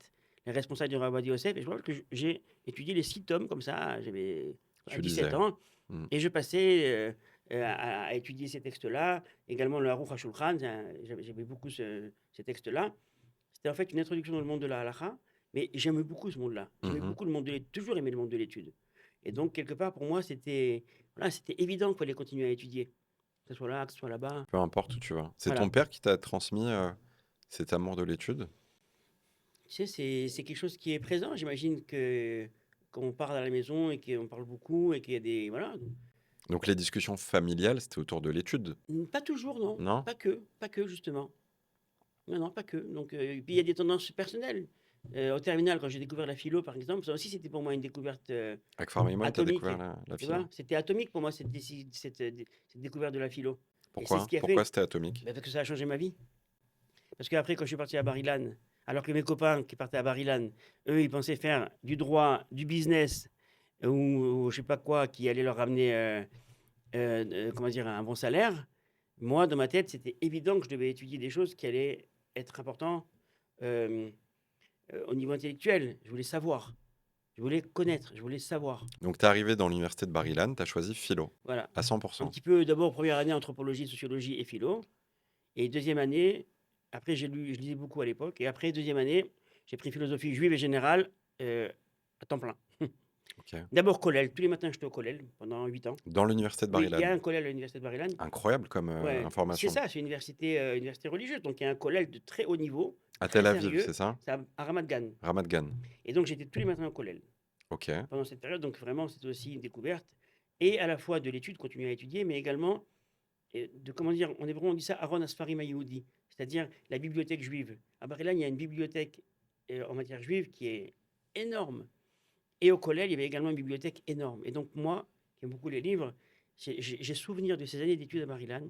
les responsables du Rav Ovadia Yosef. Et je me rappelle que j'ai étudié les 6 tomes comme ça, j'avais Tu 17 lisais. ans, Hmm. et je passais à étudier ces textes-là. Également le Aruch HaShulchan, j'aimais beaucoup ces textes-là. C'était en fait une introduction dans le monde de la halakha, mais j'aimais beaucoup ce monde-là. J'aimais Mhm. beaucoup le monde de l'étude, toujours aimé le monde de l'étude. Et donc, quelque part, pour moi, c'était évident qu'il fallait continuer à étudier, que ce soit là, que ce soit là-bas. Peu importe où tu vas. C'est ton Voilà. père qui t'a transmis cet amour de l'étude? Tu sais, c'est quelque chose qui est présent. J'imagine que quand on parle à la maison et qu'on parle beaucoup et qu'il y a des... Voilà. Donc les discussions familiales, c'était autour de l'étude, Pas toujours, non. non? Pas que, justement. Non, non, pas que. Donc, et puis il y a des tendances personnelles. Au terminal, quand j'ai découvert la philo, par exemple, ça aussi, c'était pour moi une découverte Avec Farmiman, t'as atomique. découvert la Tu philo. vois, c'était atomique pour moi, cette découverte de la philo. Et c'est ce Pourquoi? qui a Pourquoi fait, c'était atomique? parce que ça a changé ma vie. Parce qu'après, quand je suis parti à Barilan, alors que mes copains qui partaient à Barilan, eux, ils pensaient faire du droit, du business, ou je sais pas quoi, qui allait leur ramener, comment dire, un bon salaire. Moi, dans ma tête, c'était évident que je devais étudier des choses qui allaient être importantes euh, au niveau intellectuel. Je voulais savoir, je voulais connaître, je voulais savoir. Donc t'es arrivé dans l'université de Bar-Ilan, t'as choisi philo, Voilà. à Un 100%. petit peu, d'abord, première année, anthropologie, sociologie et philo. Et deuxième année, après, je lisais beaucoup à l'époque. Et après, deuxième année, j'ai pris philosophie juive et générale à temps plein. Ok. D'abord Kollel. Tous les matins, j'étais au Kollel pendant 8 ans. Dans l'université de Oui, il y Bar-Ilan. a un Kollel à l'université de Bar-Ilan. Incroyable comme Ouais, c'est information. ça, c'est une université religieuse. Donc, il y a un Kollel de très haut niveau, À très Tel Aviv, sérieux. c'est ça? C'est à Ramat Gan. Ramat Gan. Et donc, j'étais tous les matins au Kollel Ok. pendant cette période. Donc, vraiment, c'était aussi une découverte. Et à la fois de l'étude, continuer à étudier, mais également de, comment dire, en hébreu, on dit ça, Aaron Asfarim Ayoudi, c'est-à-dire la bibliothèque juive. À Bar-Ilan, il y a une bibliothèque en matière juive qui est énorme. Et au collège, il y avait également une bibliothèque énorme. Et donc, moi, qui aime beaucoup les livres, j'ai souvenir de ces années d'études à Bar-Ilan,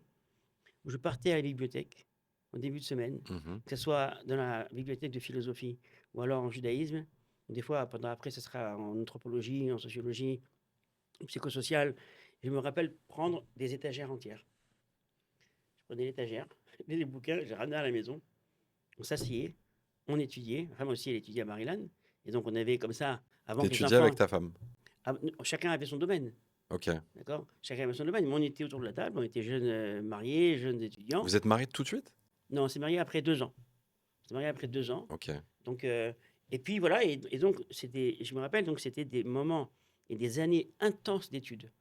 où je partais à la bibliothèque en début de semaine, Mhm. que ce soit dans la bibliothèque de philosophie ou alors en judaïsme. Des fois, après, ce sera en anthropologie, en sociologie, en psychosocial. Je me rappelle prendre des étagères entières. Je prenais l'étagère, les bouquins, je les ramenais à la maison. On s'asseyait, on étudiait. Enfin, moi aussi, elle étudiait à Maryland. Et donc, on avait comme ça, avant que les T'étudiais avec enfants. ta femme. Chacun avait son domaine. Ok. D'accord. Chacun avait son domaine. Mais on était autour de la table, on était jeunes mariés, jeunes étudiants. Vous êtes mariés tout de suite? Non, on s'est mariés après 2 ans. On s'est mariés après 2 ans. Ok. Donc, et puis voilà, et donc, je me rappelle, donc c'était des moments et des années intenses d'études.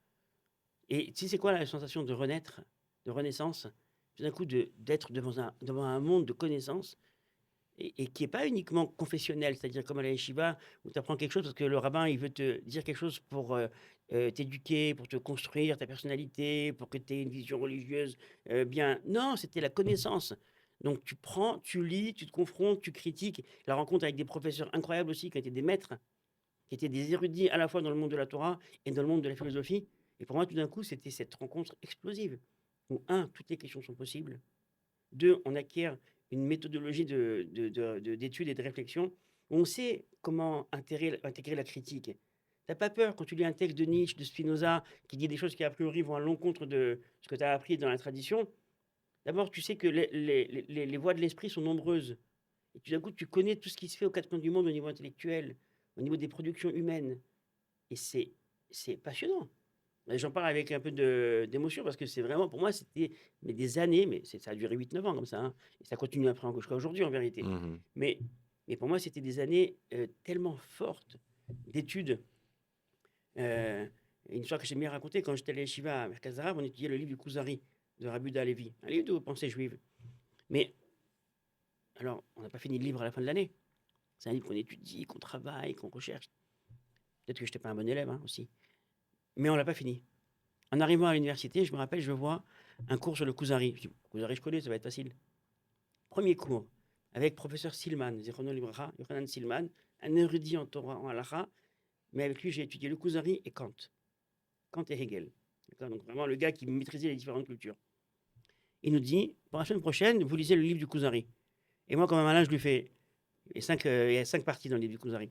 Et tu sais, c'est quoi la sensation de renaître, de renaissance, tout d'un coup d'être devant un monde de connaissances et qui n'est pas uniquement confessionnel, c'est-à-dire comme à la yeshiva, où tu apprends quelque chose parce que le rabbin, il veut te dire quelque chose pour t'éduquer, pour te construire ta personnalité, pour que tu aies une vision religieuse bien. Non, c'était la connaissance. Donc tu prends, tu lis, tu te confrontes, tu critiques. La rencontre avec des professeurs incroyables aussi, qui étaient des maîtres, qui étaient des érudits à la fois dans le monde de la Torah et dans le monde de la philosophie. Et pour moi, tout d'un coup, c'était cette rencontre explosive, où, toutes les questions sont possibles. 2, on acquiert une méthodologie d'études et de réflexion où on sait comment intégrer la critique. T'as pas peur quand tu lis un texte de Nietzsche, de Spinoza, qui dit des choses qui a priori vont à l'encontre de ce que tu as appris dans la tradition. D'abord, tu sais que les voies de l'esprit sont nombreuses. Et tout d'un coup, tu connais tout ce qui se fait aux quatre coins du monde au niveau intellectuel, au niveau des productions humaines. Et c'est passionnant. J'en parle avec un peu d'émotion parce que c'est vraiment, pour moi, c'était des années, mais ça a duré 8 9 ans comme ça, hein, et ça continue après jusqu'à aujourd'hui en vérité. Mmh. Mais, mais pour moi, c'était des années tellement fortes d'études. Euh, une histoire que j'aime bien raconter, quand j'étais à l'Yeshiva à Merkaz Arabe, on étudiait le livre du Kuzari de Rabbi Levi, un livre de pensée juive. Mais alors, on n'a pas fini le livre à la fin de l'année. C'est un livre qu'on étudie, qu'on travaille, qu'on recherche. Peut-être que je n'étais pas un bon élève, hein, aussi. Mais on l'a pas fini. En arrivant à l'université, je me rappelle, je vois un cours sur le Kuzari. Je dis, Kuzari, je connais, ça va être facile. Premier cours, avec professeur Silman, Zichrono Libracha, Yochanan Silman, un érudit en Torah, en Halacha, mais avec lui, j'ai étudié le Kuzari et Kant. Kant et Hegel. Donc vraiment le gars qui maîtrisait les différentes cultures. Il nous dit, pour la semaine prochaine, vous lisez le livre du Kuzari. Et moi, comme un malin, je lui fais, il y a 5 parties dans le livre du Kuzari.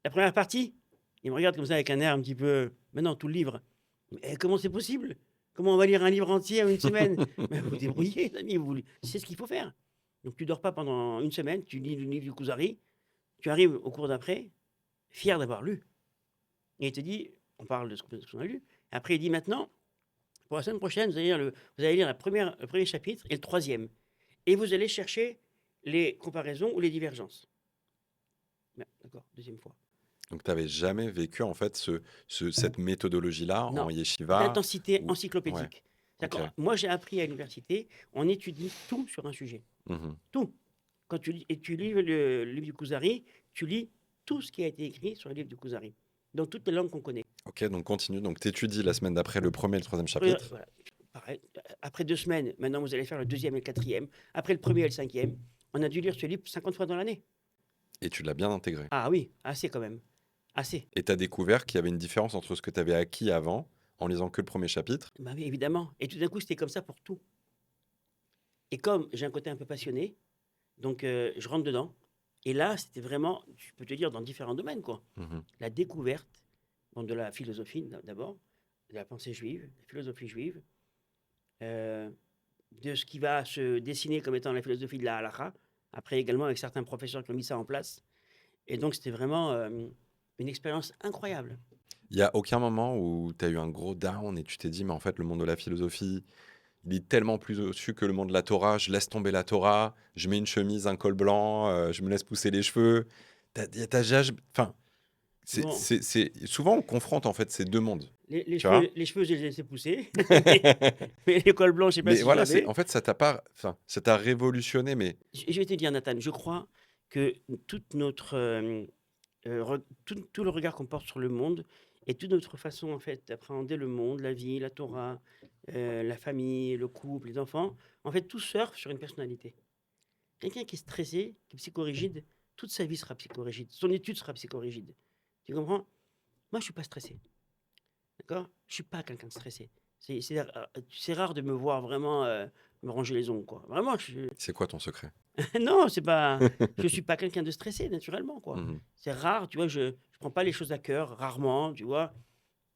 La première partie, il me regarde comme ça avec un air un petit peu, mais non, tout le livre. Mais comment c'est possible? Comment on va lire un livre entier en une semaine? Mais vous vous débrouillez, les amis, c'est ce qu'il faut faire. Donc tu dors pas pendant une semaine, tu lis le livre du Kuzari, tu arrives au cours d'après, fier d'avoir lu. Et il te dit, on parle de ce qu'on a lu, après il dit maintenant, pour la semaine prochaine, vous allez lire le premier chapitre et le troisième. Et vous allez chercher les comparaisons ou les divergences. Bien, d'accord, deuxième fois. Donc tu n'avais jamais vécu en fait cette méthodologie-là en Non, yeshiva d'intensité ou... Ouais, encyclopédique. ok. Moi, j'ai appris à l'université, on étudie tout sur un sujet. Mhm. Tout. Quand tu lis le livre du Kuzari, tu lis tout ce qui a été écrit sur le livre du Kuzari, dans toutes les langues qu'on connaît. Ok, donc continue. Donc tu étudies la semaine d'après le premier et le troisième Après, chapitre. voilà, pareil, après 2 semaines, maintenant vous allez faire le deuxième et le quatrième. Après le premier et le cinquième, on a dû lire ce livre 50 fois dans l'année. Et tu l'as bien intégré. Ah oui, assez quand même. Assez. Et tu as découvert qu'il y avait une différence entre ce que tu avais acquis avant, en lisant que le premier chapitre. Bah oui, évidemment. Et tout d'un coup, c'était comme ça pour tout. Et comme j'ai un côté un peu passionné, donc je rentre dedans. Et là, c'était vraiment, je peux te dire, dans différents domaines, quoi. Mhm. La découverte de la philosophie, d'abord, de la pensée juive, de la philosophie juive, euh, de ce qui va se dessiner comme étant la philosophie de la halakha, après également avec certains professeurs qui ont mis ça en place. Et donc, c'était vraiment une expérience incroyable. Il n'y a aucun moment où tu as eu un gros down et tu t'es dit, mais en fait, le monde de la philosophie, il est tellement plus au-dessus que le monde de la Torah. Je laisse tomber la Torah, je mets une chemise, un col blanc, je me laisse pousser les cheveux. Enfin, Bon, souvent on confronte en fait ces deux mondes, les tu vois. cheveux, je les ai laissés pousser. mais l'école blanche, je sais pas Mais si je voilà, l'avais. en fait, ça t'a pas, enfin, ça t'a révolutionné, mais Je vais te dire, Nathan, je crois que toute notre, tout le regard qu'on porte sur le monde et toute notre façon en fait d'appréhender le monde, la vie, la Torah, la famille, le couple, les enfants, en fait, tout surfe sur une personnalité. Quelqu'un qui est stressé, qui est psychorigide, toute sa vie sera psychorigide. Son étude sera psychorigide. Tu comprends? Moi, je suis pas stressé. D'accord? Je suis pas quelqu'un de stressé. C'est rare de me voir vraiment me ranger les ongles, quoi. Vraiment, c'est quoi ton secret? non, c'est pas. Je suis pas quelqu'un de stressé, naturellement, quoi. Mhm. C'est rare, tu vois, je prends pas les choses à cœur, rarement, tu vois.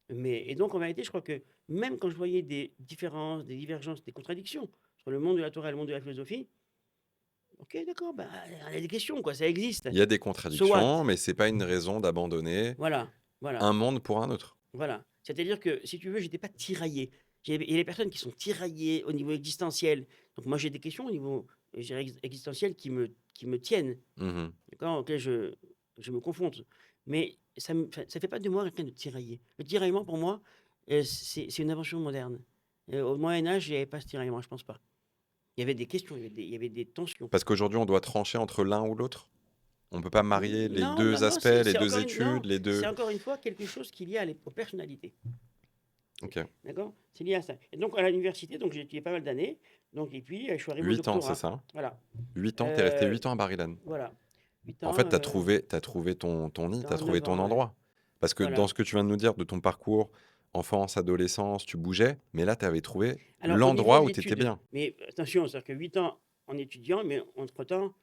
Et donc, en vérité, je crois que même quand je voyais des différences, des divergences, des contradictions sur le monde de la Torah et le monde de la philosophie, ok, d'accord, bah, il y a des questions, quoi, ça existe. Il y a des So what? contradictions, mais c'est pas une raison d'abandonner Voilà, voilà, un monde pour un autre. voilà. C'est-à-dire que, si tu veux, j'étais pas tiraillé. Il y a des personnes qui sont tiraillées au niveau existentiel. Donc, moi, j'ai des questions au niveau, je dirais, existentiel qui me tiennent. Mhm. D'accord, OK, je me confronte. Mais ça fait pas de moi quelqu'un de tiraillé. Le tiraillement pour moi, c'est une invention moderne. Au Moyen Âge, il y avait pas ce tiraillement, je pense pas. Il y avait des questions, il y avait des tensions. Parce qu'aujourd'hui, on doit trancher entre l'un ou l'autre. On peut pas marier les Non, non, deux non, aspects, les deux non, études, les c'est deux. encore une fois quelque chose qui est lié aux personnalités. Ok. D'accord? C'est lié à ça. Et donc à l'université, donc j'ai étudié pas mal d'années. Donc et puis je suis arrivé au 8 ans, c'est doctorat. ça? Voilà. 8 ans, t'es resté Euh, 8 ans à Barilan. voilà. 8 En ans, fait, t'as trouvé ton nid, t'as dans trouvé 9 ton ans, ouais. endroit. Parce que dans Voilà. ce que tu viens de nous dire de ton parcours, enfance, adolescence, tu bougeais, mais là, tu avais trouvé Alors, au niveau l'endroit de où tu étais l'étude, bien. mais attention, c'est-à-dire que 8 ans en étudiant, mais entre-temps,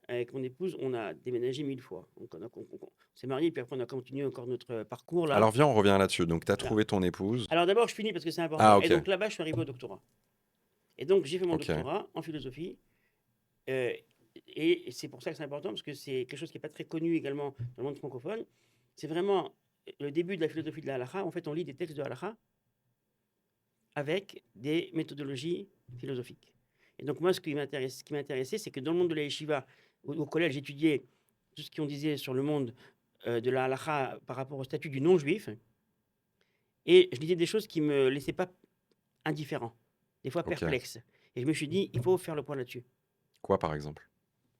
avec mon épouse, on a déménagé 1000 fois. Donc on s'est mariés, puis après on a continué encore notre parcours là. Alors viens, on revient là-dessus. Donc tu as Voilà. trouvé ton épouse. Alors d'abord, je finis parce que c'est Ah important. Et OK, donc là-bas, je suis arrivé au doctorat. Et donc j'ai fait mon OK, doctorat en philosophie. euh, et c'est pour ça que c'est important, parce que c'est quelque chose qui n'est pas très connu également dans le monde francophone. C'est vraiment le début de la philosophie de la halakha. En fait, on lit des textes de halakha avec des méthodologies philosophiques. Et donc moi, ce qui m'intéressait, c'est que dans le monde de la yeshiva, au collège, j'étudiais tout ce qu'on disait sur le monde de la halakha par rapport au statut du non-juif, et je lisais des choses qui ne me laissaient pas indifférent, des fois OK. perplexe. Et je me suis dit, il faut faire le point là-dessus. Quoi par exemple?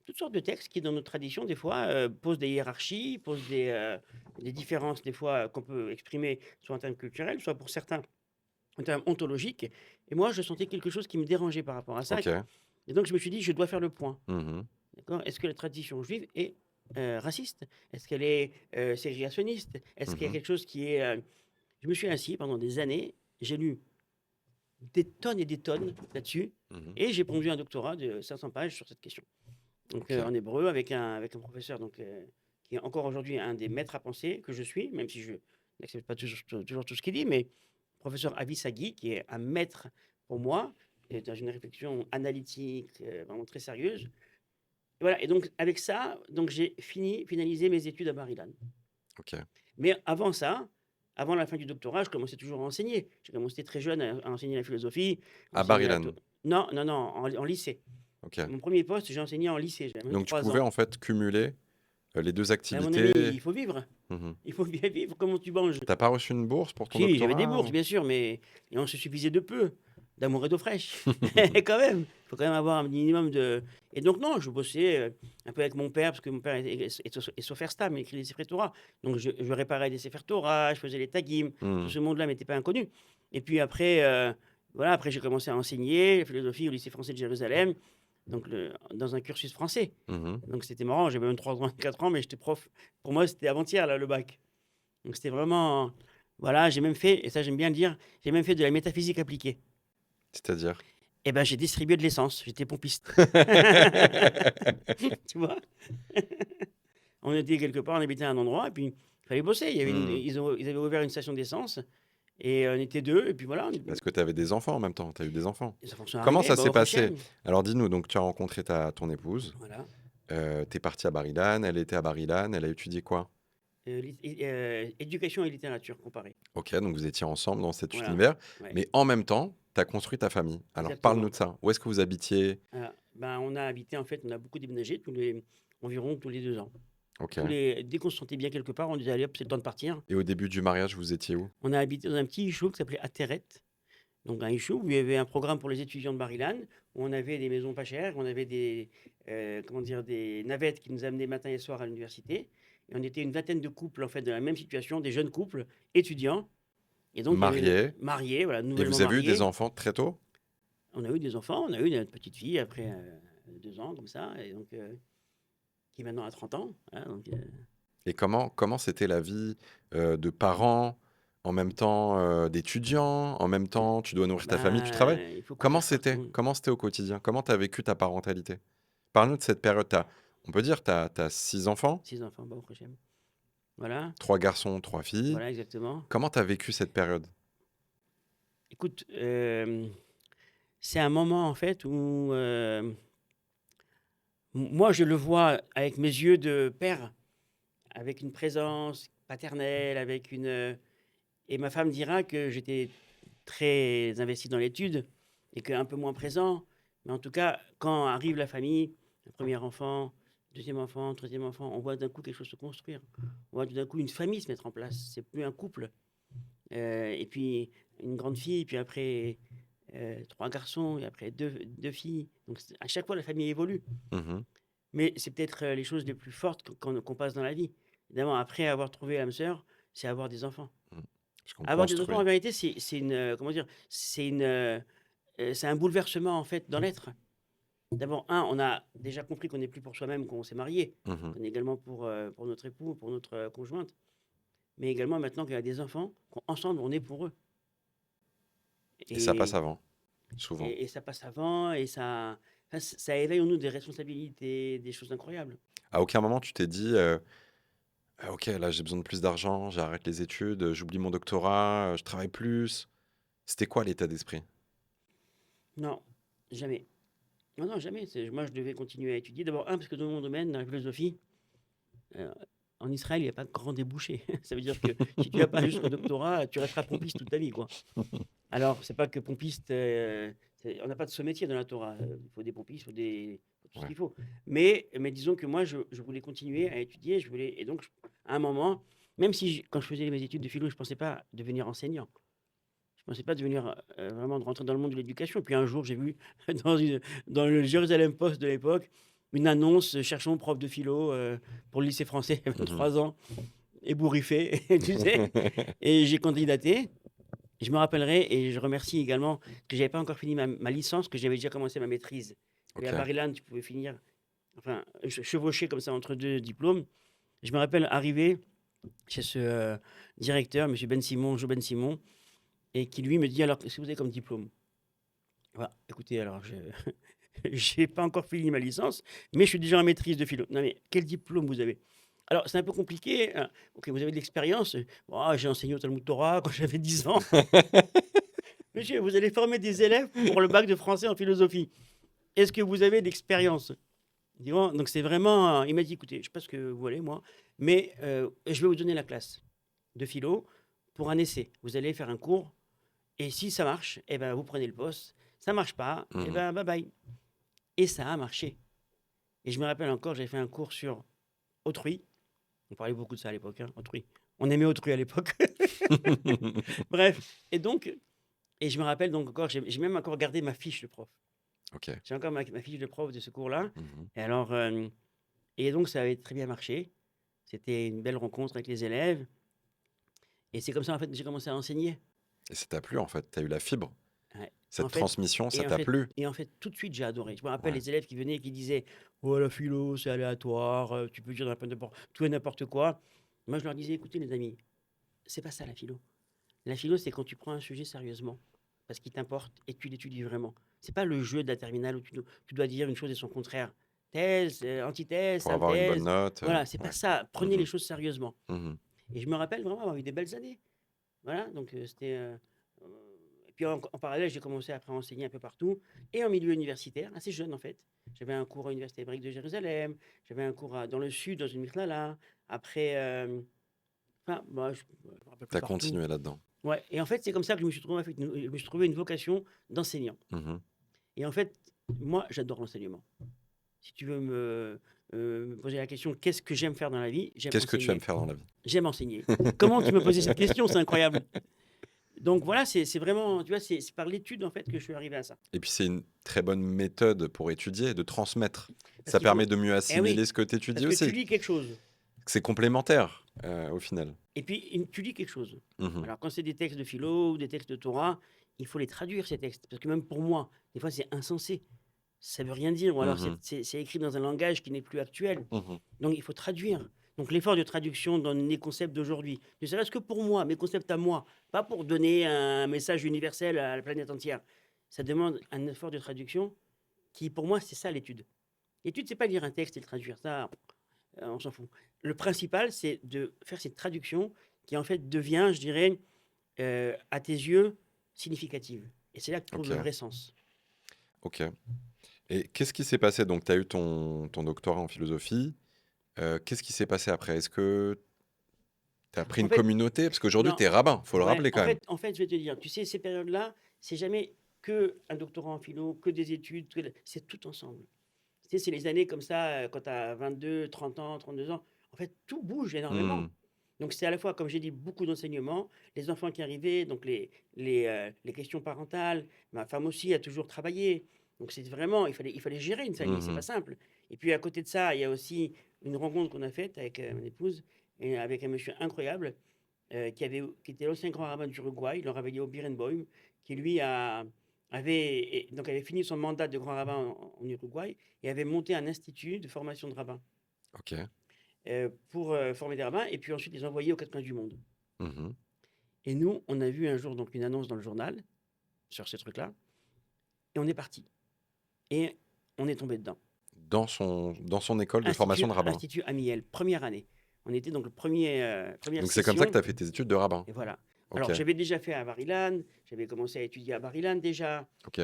Toutes sortes de textes qui, dans notre tradition, des fois, posent des hiérarchies, posent des différences, des fois, qu'on peut exprimer soit en termes culturels, soit pour certains en termes ontologiques. Et moi, je sentais quelque chose qui me dérangeait par rapport à ça. OK. Et donc, je me suis dit, je dois faire le point. Mmh. D'accord. Est-ce que la tradition juive est raciste? Est-ce qu'elle est ségrégationniste? Est-ce qu'il y a Mmh. quelque chose qui est... Je me suis assis pendant des années, j'ai lu des tonnes et des tonnes là-dessus, Mmh. et j'ai pondu un doctorat de 500 pages sur cette question. Donc, OK. en hébreu, avec un professeur donc, qui est encore aujourd'hui un des maîtres à penser que je suis, même si je n'accepte pas toujours tout ce qu'il dit, mais professeur Avi Sagui, qui est un maître pour moi, et dans une réflexion analytique vraiment très sérieuse. Et voilà, et donc avec ça, donc j'ai finalisé mes études à Bar-Ilan. OK. Mais avant ça, avant la fin du doctorat, je commençais toujours à enseigner. J'ai commencé très jeune à enseigner la philosophie, À enseigner la... Bar-Ilan? Non, non, non, en lycée. OK. Mon premier poste, j'ai enseigné en lycée, j'avais même Donc tu 3 pouvais ans. en fait cumuler, les 2 Mais à mon activités? ami, il faut vivre. Mmh. Il faut bien vivre. Comment tu manges? Tu pas reçu une bourse pour ton Si, j'avais des doctorat bourses, ou? bien sûr, mais et on se suffisait de peu, d'amour et d'eau fraîche. Quand même, il faut quand même avoir un minimum de... Et donc non, je bossais un peu avec mon père, parce que mon père est Sofer Stam, il écrit des Sefer Torah. Donc je réparais des Sefer Torah, je faisais les tagim. Tout Mmh. ce monde-là m'était pas inconnu. Et puis après, voilà, après j'ai commencé à enseigner la philosophie au lycée français de Jérusalem, donc dans un cursus français. Mmh. Donc c'était marrant, j'avais même 3 ans, 4 ans, mais j'étais prof. Pour moi, c'était avant-hier, là, le bac. Donc c'était vraiment... Voilà, j'ai même fait, et ça j'aime bien le dire, j'ai même fait de la métaphysique appliquée. C'est-à-dire? Eh ben, j'ai distribué de l'essence, j'étais pompiste. Tu vois? On était quelque part, on habitait à un endroit, et puis il fallait bosser. Il y avait Mmh. ils avaient ouvert une station d'essence, et on était deux, et puis voilà, Parce que tu avais des enfants en même temps, tu as eu des enfants. les enfants sont Comment arrivés, ça bah, s'est au passé? Hachem. Alors dis-nous, donc tu as rencontré ton épouse, Voilà. tu es parti à Bar-Ilan, elle était à Bar-Ilan, elle a étudié quoi? Éducation et littérature comparée. OK, donc vous étiez ensemble dans cet Voilà. univers, Ouais, mais en même temps, tu as construit ta famille. Alors parle-nous exactement. de ça. Où est-ce que vous habitiez? Voilà. Ben, on a habité, en fait, on a beaucoup déménagé environ tous les 2 ans. OK. Dès qu'on se sentait bien quelque part, on disait, allez hop, c'est le temps de partir. Et au début du mariage, vous étiez où? On a habité dans un petit Yishuv qui s'appelait Ateret. Donc un Yishuv où il y avait un programme pour les étudiants de Bar-Ilan, où on avait des maisons pas chères, on avait comment dire, des navettes qui nous amenaient matin et soir à l'université. Et on était une vingtaine de couples, en fait, de la même situation, des jeunes couples étudiants. Et donc, il y avait Marié? mariés, voilà, Et nouvellement vous avez eu des mariés. enfants très tôt? On a eu des enfants, on a eu notre petite fille après 2 ans, comme ça, et donc, qui maintenant a 30 ans. Hein, donc, Et comment c'était la vie, de parents, en même temps, d'étudiants, en même temps tu dois nourrir ta famille, tu travailles? ben, il faut Comment courir c'était? partout. Comment c'était au quotidien? Comment tu as vécu ta parentalité? Parle-nous de cette période. On peut dire tu as 6 enfants, 6 enfants, bah, au Hachem. Voilà, 3 garçons, 3 filles. voilà, exactement. Comment tu as vécu cette période? Écoute, c'est un moment en fait où moi je le vois avec mes yeux de père, avec une présence paternelle, et ma femme dira que j'étais très investi dans l'étude et qu'un peu moins présent. Mais en tout cas, quand arrive la famille, le premier enfant, deuxième enfant, troisième enfant, on voit d'un coup quelque chose se construire. On voit tout d'un coup une famille se mettre en place. C'est plus un couple. Et puis une grande fille, puis après 3 garçons, et après deux filles. Donc à chaque fois, la famille évolue. Mmh. Mais c'est peut-être les choses les plus fortes qu'on passe dans la vie. Évidemment, après avoir trouvé l'âme sœur, c'est avoir des enfants. Mmh. Parce qu'on Avoir des enfants, construit. en vérité, c'est une, comment dire, c'est un bouleversement en fait dans l'être. D'abord, on a déjà compris qu'on n'est plus pour soi-même quand on s'est marié. Mmh. On est également pour notre époux, pour notre conjointe. Mais également maintenant qu'il y a des enfants, qu'ensemble on est pour eux. Et ça passe Et, avant, souvent. et ça passe avant, et ça. ça éveille en nous des responsabilités, des choses incroyables. À aucun moment tu t'es dit, «Ah OK, là j'ai besoin de plus d'argent, j'arrête les études, j'oublie mon doctorat, je travaille plus». C'était quoi l'état d'esprit? Non, jamais. Non, non, jamais. Moi, je devais continuer à étudier. D'abord, parce que dans mon domaine, dans la philosophie, euh, en Israël, il n'y a pas de grand débouché. Ça veut dire que si tu n'as pas jusqu'au doctorat, tu resteras pompiste toute ta vie, quoi. Alors, c'est pas que pompiste, on n'a pas de ce métier dans la Torah. Il faut des pompistes, faut tout ce Ouais. qu'il faut. Mais disons que moi, je voulais continuer à étudier. Et donc, à un moment, même si quand je faisais mes études de philo, je ne pensais pas devenir enseignant. Je ne pensais pas devenir vraiment de rentrer dans le monde de l'éducation. Et puis un jour, j'ai vu dans, dans le Jérusalem Post de l'époque une annonce cherchons prof de philo pour le lycée français, Mmh. 23 ans, ébouriffé, tu sais. Et j'ai candidaté. Je me rappellerai et je remercie également que j'avais pas encore fini ma licence, que j'avais déjà commencé ma maîtrise. Et à OK. Bar-Ilan, tu pouvais finir, enfin, chevaucher comme ça entre deux diplômes. Je me rappelle arriver chez ce directeur, monsieur Ben Simon, Jo Ben Simon, et qui lui me dit alors, qu'est-ce que vous avez comme diplôme? Voilà, écoutez, alors, je j'ai pas encore fini ma licence, mais je suis déjà en maîtrise de philo. Non, mais quel diplôme vous avez? Alors, c'est un peu compliqué. Ok, vous avez de l'expérience. Oh, j'ai enseigné au Talmud Torah quand j'avais 10 ans. Monsieur, vous allez former des élèves pour le bac de français en philosophie. Est-ce que vous avez de l'expérience? Il dit, oh, donc c'est vraiment. Il m'a dit, écoutez, je ne sais pas ce que vous voulez, moi, mais je vais vous donner la classe de philo pour un essai. Vous allez faire un cours, et si ça marche, eh ben, vous prenez le poste. Ça marche pas, eh Mmh. ben, bye bye. Et ça a marché. Et je me rappelle encore, j'avais fait un cours sur autrui. On parlait beaucoup de ça à l'époque, hein, autrui. On aimait autrui à l'époque. Bref, et je me rappelle donc encore, j'ai même encore gardé ma fiche de prof. OK. J'ai encore ma fiche de prof de ce cours-là. Mmh. Et alors, et donc ça avait très bien marché. C'était une belle rencontre avec les élèves. Et c'est comme ça en fait que j'ai commencé à enseigner. Et ça t'a plu, en fait? Tu as eu la fibre? Ouais. En Cette fait, transmission, ça et en t'a fait, plu? et en fait, tout de suite j'ai adoré. Je me rappelle Ouais. les élèves qui venaient et qui disaient, oh la philo c'est aléatoire, tu peux dire tout et n'importe quoi. Moi je leur disais, écoutez les amis, c'est pas ça la philo. La philo c'est quand tu prends un sujet sérieusement parce qu'il t'importe et que tu l'étudies vraiment. C'est pas le jeu de la terminale où tu dois dire une chose et son contraire. Thèse, antithèse, Pour avoir une bonne synthèse. note, Voilà, c'est pas ouais. ça. Prenez Mmh. les choses sérieusement. Mmh. Et je me rappelle vraiment avoir eu des belles années. Voilà, donc c'était. Et puis en parallèle, j'ai commencé après à enseigner un peu partout et en milieu universitaire, assez jeune en fait. J'avais un cours à l'Université hébraïque de Jérusalem, j'avais un cours dans le sud, dans une mikhlala. Après, enfin, bah, je me rappelle Tu plus as partout. continué là-dedans. Ouais, et en fait, c'est comme ça que je me suis trouvé, je me suis trouvé une vocation d'enseignant. Mmh. Et en fait, moi, j'adore l'enseignement. Si tu veux me poser la question, qu'est-ce que j'aime faire dans la vie? J'aime Qu'est-ce que tu aimes enseigner. faire dans la vie? J'aime enseigner. Comment tu me posais cette question? C'est incroyable. Donc voilà, c'est vraiment, tu vois, c'est par l'étude en fait que je suis arrivé à ça. Et puis c'est une très bonne méthode pour étudier, de transmettre. Parce Ça qu'il permet faut, de mieux eh oui, assimiler ce que tu parce étudies que tu aussi. lis quelque chose, C'est complémentaire, au final. et puis tu lis quelque chose. Mmh. Alors quand c'est des textes de philo ou des textes de Torah, il faut les traduire ces textes, parce que même pour moi, des fois c'est insensé, ça veut rien dire, ou alors Mmh. c'est écrit dans un langage qui n'est plus actuel. Mmh. Donc il faut traduire. Donc l'effort de traduction donne les concepts d'aujourd'hui. Ne serait-ce que pour moi, mes concepts à moi, pas pour donner un message universel à la planète entière. Ça demande un effort de traduction qui, pour moi, c'est ça l'étude. L'étude, c'est pas lire un texte et le traduire. Ça, on s'en fout. Le principal, c'est de faire cette traduction qui, en fait, devient, je dirais, à tes yeux, significative. Et c'est là que tu trouves le OK, vrai sens. OK. Et qu'est-ce qui s'est passé? Donc tu as eu ton doctorat en philosophie. Qu'est-ce qui s'est passé après? Est-ce que tu as pris En une fait, communauté? Parce qu'aujourd'hui, non, tu es rabbin, faut le ouais, rappeler quand même. en fait, je vais te dire, tu sais, ces périodes-là, c'est jamais que un doctorat en philo, que des études, c'est tout ensemble. Tu sais, c'est les années comme ça, quand tu as 22, 30 ans, 32 ans. En fait, tout bouge énormément. Mmh. Donc, c'est à la fois, comme j'ai dit, beaucoup d'enseignements, les enfants qui arrivaient, donc les questions parentales. Ma femme aussi a toujours travaillé. Donc, c'est vraiment, il fallait gérer une famille, c'est pas Mmh. simple. Et puis, à côté de ça, il y a aussi une rencontre qu'on a faite avec mon épouse et avec un monsieur incroyable qui était l'ancien grand rabbin d'Uruguay, le rabbin Birenboim, qui lui avait fini son mandat de grand rabbin en Uruguay et avait monté un institut de formation de rabbins OK. pour former des rabbins et puis ensuite les envoyer aux quatre coins du monde. Mmh. Et nous, on a vu un jour donc une annonce dans le journal sur ce truc-là et on est parti. Et on est tombé dedans. Dans son école de formation de rabbin. Institut Amiel, première année. On était donc première Donc c'est comme ça que tu session, as fait tes études de rabbin. et voilà. Ok, Alors, j'avais déjà fait à Bar-Ilan, j'avais commencé à étudier à Bar-Ilan déjà. ok.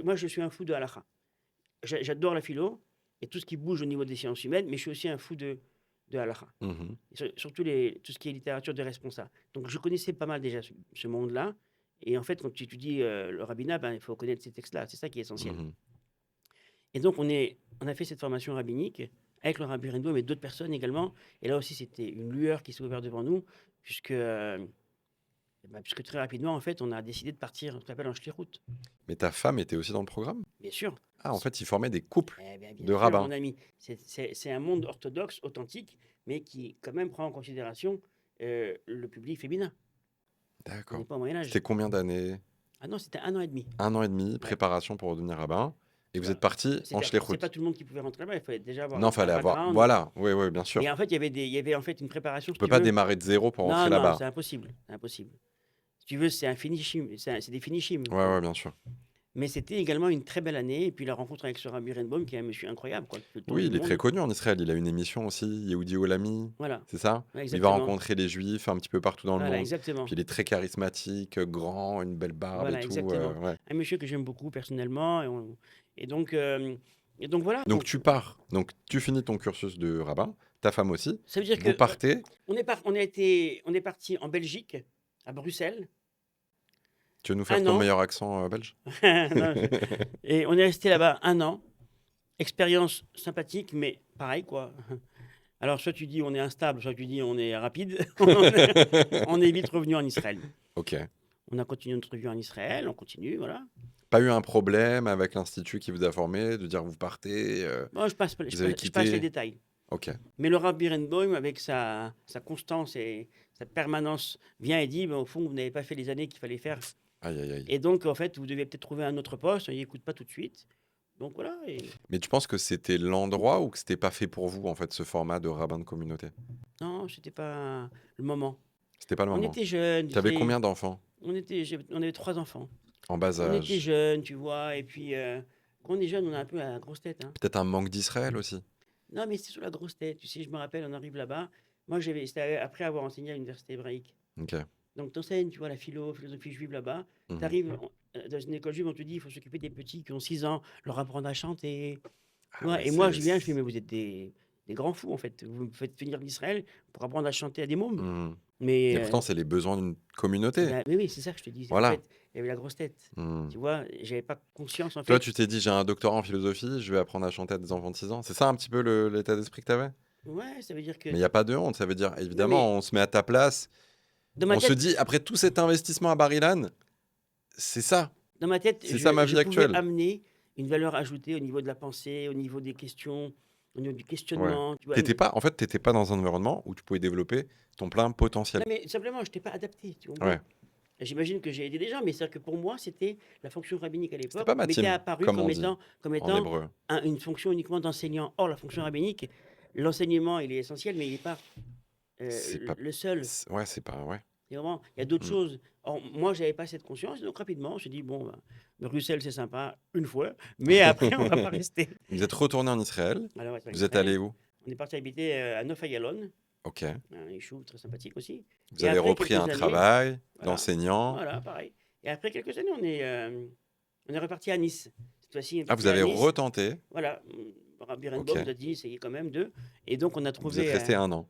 Moi, je suis un fou de halakha. J'adore la philo et tout ce qui bouge au niveau des sciences humaines, mais je suis aussi un fou de halakha. Mhm. Surtout tout ce qui est littérature de responsa. Donc, je connaissais pas mal déjà ce monde-là. Et en fait, quand tu étudies le rabbinat, ben, il faut connaître ces textes-là. C'est ça qui est essentiel. Mhm. Et donc, on a fait cette formation rabbinique avec le Rabbi Rendo, mais d'autres personnes également. Et là aussi, c'était une lueur qui s'est ouverte devant nous, puisque, puisque très rapidement, en fait, on a décidé de partir, ce qu'on appelle en shlichut. Mais ta femme était aussi dans le programme? Bien sûr. Ah, en fait, ils formaient des couples Bien de sûr, rabbins. mon ami. C'est un monde orthodoxe, authentique, mais qui quand même prend en considération le public féminin. On n'est D'accord. pas au Moyen Âge. C'était combien d'années? Ah non, c'était 1 an et demi. 1 an et demi, préparation pour devenir rabbin. Et vous êtes parti en C'est shlichut. pas tout le monde qui pouvait rentrer là-bas, il fallait déjà avoir Non, un fallait avoir. background. Voilà, oui, oui, bien sûr. Et en fait, il y avait en fait une préparation. Tu peux pas démarrer de zéro pour rentrer Non, là-bas. c'est impossible. C'est impossible. Si tu veux, c'est un finishing, c'est des finishing. Ouais, bien sûr. Mais c'était également une très belle année. Et puis la rencontre avec ce Rabbi Renbaum, qui est un monsieur incroyable. Quoi, Oui, il est très connu en Israël. Il a une émission aussi, Yehudi Olami. Voilà. C'est ça? Ouais, Il va exactement. rencontrer les juifs un petit peu partout dans le Voilà, monde. exactement. Puis il est très charismatique, grand, une belle barbe Voilà, et tout. exactement. Ouais. Un monsieur que j'aime beaucoup personnellement. Et donc voilà. Donc tu pars. Donc tu finis ton cursus de rabbin. Ta femme aussi. Ça veut dire Vous que partez. on est parti en Belgique, à Bruxelles. Tu veux nous faire 1 ton an. meilleur accent belge? Non, et on est resté là-bas 1 an. Expérience sympathique, mais pareil, quoi. Alors, soit tu dis on est instable, soit tu dis on est rapide. On est vite revenu en Israël. Ok. On a continué notre vie en Israël, on continue, voilà. Pas eu un problème avec l'institut qui vous a formé, de dire vous partez, Bon, je passe les détails. Ok. Mais le Rabbi Renbaum, avec sa constance et sa permanence, vient et dit, au fond, vous n'avez pas fait les années qu'il fallait faire. Aïe, aïe, aïe. Et donc, en fait, vous devez peut-être trouver un autre poste. Il n'écoute pas tout de suite. Donc voilà. Mais tu penses que c'était l'endroit ou que c'était pas fait pour vous, en fait, ce format de rabbin de communauté? Non, c'était pas le moment. C'était pas le On moment. était jeunes. Tu avais combien d'enfants? On avait 3 enfants. En bas On âge. était jeunes, tu vois. Et puis, quand on est jeune, on a un peu la grosse tête. Hein. Peut-être un manque d'Israël aussi. Non, mais c'est sur la grosse tête. Tu sais, je me rappelle, on arrive là-bas. Moi, c'était après avoir enseigné à l'université hébraïque. Ok. Donc, tu enseignes, tu vois, la philosophie juive là-bas. Mhm. Tu arrives dans une école juive, on te dit, il faut s'occuper des petits qui ont 6 ans, leur apprendre à chanter. Ah ouais, Et moi, je viens, je fais, mais vous êtes des grands fous, en fait. Vous me faites venir d'Israël pour apprendre à chanter à des mômes. Mhm. Mais Et pourtant, c'est les besoins d'une communauté. mais oui, c'est ça que je te dis. Voilà. En fait, il y avait la grosse tête. Mhm. Tu vois, j'avais pas conscience, en Toi, fait. tu t'es dit, j'ai un doctorat en philosophie, je vais apprendre à chanter à des enfants de 6 ans. C'est ça un petit peu l'état d'esprit que tu avais? Ouais, ça veut dire que. Mais il n'y a pas de honte, ça veut dire, évidemment, on se met à ta place. Dans ma On tête, se dit, après tout cet investissement à Bar-Ilan, c'est ça. Dans ma tête, C'est ça ma vie je pouvais actuelle. amener une valeur ajoutée au niveau de la pensée, au niveau des questions, au niveau du questionnement. Tu vois. En fait, t'étais pas dans un environnement où tu pouvais développer ton plein potentiel. Non, mais simplement, je n'étais pas adapté. Tu comprends. Ouais. J'imagine que j'ai aidé des gens, mais c'est-à-dire que pour moi, c'était la fonction rabbinique à l'époque, pas ma m'était team, apparue comme on comme dit étant, En hébreu. une fonction uniquement d'enseignant. Or, la fonction rabbinique, l'enseignement, il est essentiel, mais il n'est pas, C'est pas- le seul. Ouais, c'est pas. Ouais. C'est vraiment, il y a d'autres Mm. choses. Or, moi, j'avais pas cette conscience, donc rapidement, je me suis dit, bon, Bruxelles, c'est sympa, une fois, mais après, on va pas rester. Vous êtes retourné en Israël. Alors, ouais, Vous êtes allé où? On est parti habiter à Neuf Ayalon, Ok. un chou très sympathique aussi. Vous Et avez après repris un quelques années, travail voilà, d'enseignant. voilà, pareil. Et après quelques années, on est reparti à Nice. Cette fois-ci, Ah, vous avez retenté. Voilà. Rabbi Renbaum Ok. nous a dit, essayez quand même deux. Et donc, on a Vous trouvé. êtes resté 1 an.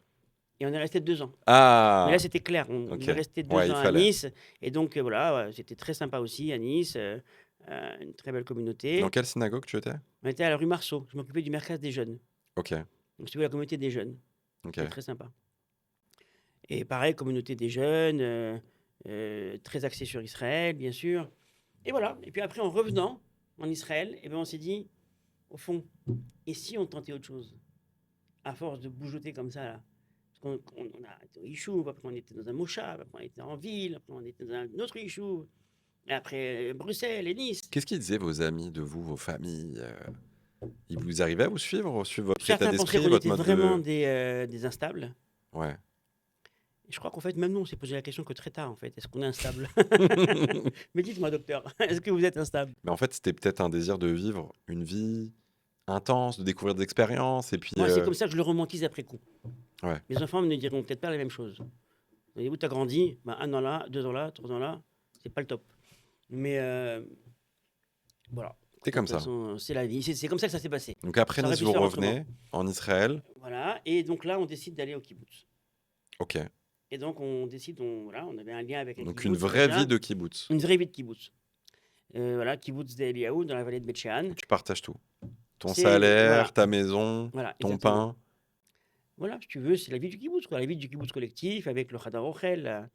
Et on est resté 2 ans. Ah. Mais là, c'était clair. On Ok. est resté 2 Ouais, il ans à fallait. Nice. Et donc, voilà, c'était très sympa aussi à Nice. Une très belle communauté. Dans quelle synagogue tu étais? On était à la rue Marceau. Je m'occupais du mercade des jeunes. Ok. Donc, c'était la communauté des jeunes. Ok. C'était très sympa. Et pareil, communauté des jeunes, très axée sur Israël, bien sûr. Et voilà. Et puis après, en revenant en Israël, eh ben, on s'est dit, au fond, et si on tentait autre chose? À force de bougeoter comme ça, là. Parce qu'on a été au Yishuv, après on était dans un Moshav, après on était en ville, après on était dans un autre Yishuv, et après Bruxelles et Nice. Qu'est-ce qu'ils disaient vos amis de vous, vos familles? Ils vous arrivaient à vous suivre votre état Certains pensaient d'esprit, qu'on votre était mode vraiment de... des instables. Ouais. Je crois qu'en fait, même nous, on s'est posé la question que très tard, en fait. Est-ce qu'on est instable? Mais dites-moi, docteur, est-ce que vous êtes instable? Mais en fait, c'était peut-être un désir de vivre une vie intense, de découvrir des expériences et puis, Moi, c'est comme ça que je le romantise après coup. ouais. Mes enfants me diront peut-être pas la même chose. Voyez-vous, tu as grandi, ben, 1 an là, 2 ans là, 3 ans là, c'est pas le top. Mais voilà. Tu De comme toute ça. façon, c'est la vie. C'est comme ça que ça s'est passé. Donc après Ça aurait Nice, pu vous se faire autrement. revenez en Israël. Voilà. Et donc là, on décide d'aller au kibbutz. OK. Et donc, on décide, voilà, on avait un lien avec un Donc une kibbutz vraie déjà. vie de kibbutz. Une vraie vie de kibbutz. Voilà, kibbutz d'Eliaou, dans la vallée de Beth Shean. Tu partages tout. Ton C'est salaire, voilà, ta maison, voilà, ton exactement. pain. Voilà, si tu veux, c'est la vie du kibbutz, quoi. La vie du kibbutz collectif avec le Hadar Ochel.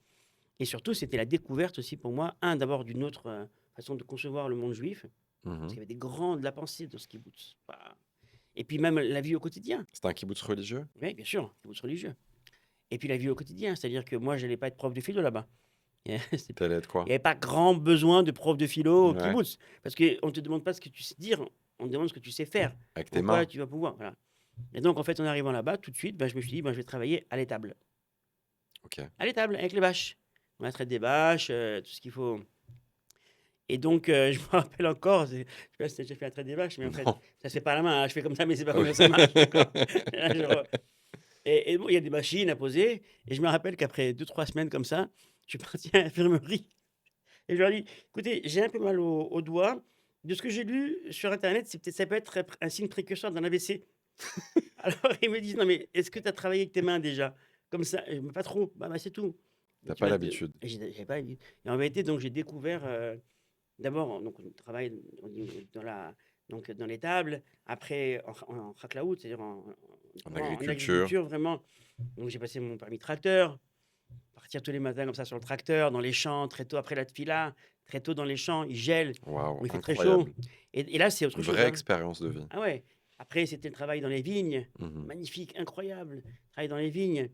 Et surtout, c'était la découverte aussi pour moi, d'abord d'une autre façon de concevoir le monde juif, parce Mmh. qu'il y avait de la pensée dans ce kibbutz. Et puis même la vie au quotidien. C'est un kibbutz religieux? Oui, bien sûr, kibbutz religieux. Et puis la vie au quotidien, c'est-à-dire que moi, je n'allais pas être prof de philo là-bas. Il Tu allais être quoi? n'y avait pas grand besoin de prof de philo au Ouais, kibbutz, parce qu'on ne te demande pas ce que tu sais dire, on te demande ce que tu sais faire, avec tes en quoi mains. tu vas pouvoir. Voilà. Et donc, en fait, en arrivant là-bas, tout de suite, je me suis dit, je vais travailler à l'étable. OK. À l'étable, avec les bâches. On la traite des bâches, tout ce qu'il faut. Et donc, je me rappelle encore, je sais pas si tu as déjà fait la traite des vaches, mais en fait, Non. ça se fait pas à la main, hein, je fais comme ça, mais c'est pas Ah comme oui. ça que ça marche, d'accord? Là, et bon, il y a des machines à poser, et je me rappelle qu'après 2-3 semaines comme ça, je suis parti à l'infirmerie et je leur dis: «Écoutez, j'ai un peu mal au doigt. De ce que j'ai lu sur internet, ça peut être un signe précurseur d'un AVC». Alors ils me disent: «Non, mais est-ce que tu as travaillé avec tes mains déjà?» Comme ça, «Mais pas trop». «Bah, c'est tout». Tu Tu pas vois? l'habitude. J'avais pas et en vérité, donc j'ai découvert, d'abord, donc on travaille dans dans les tables, après en chakelaout, c'est-à-dire En en agriculture. agriculture vraiment. Donc j'ai passé mon permis tracteur, partir tous les matins comme ça sur le tracteur, dans les champs, très tôt après la tefila, très tôt dans les champs, il gèle, Waouh, où il fait très chaud. incroyable. Et là, c'est autre Une chose, vraie hein. expérience de vie. Ah ouais. Après, c'était le travail dans les vignes, Mmh. magnifique, incroyable, travail dans les vignes.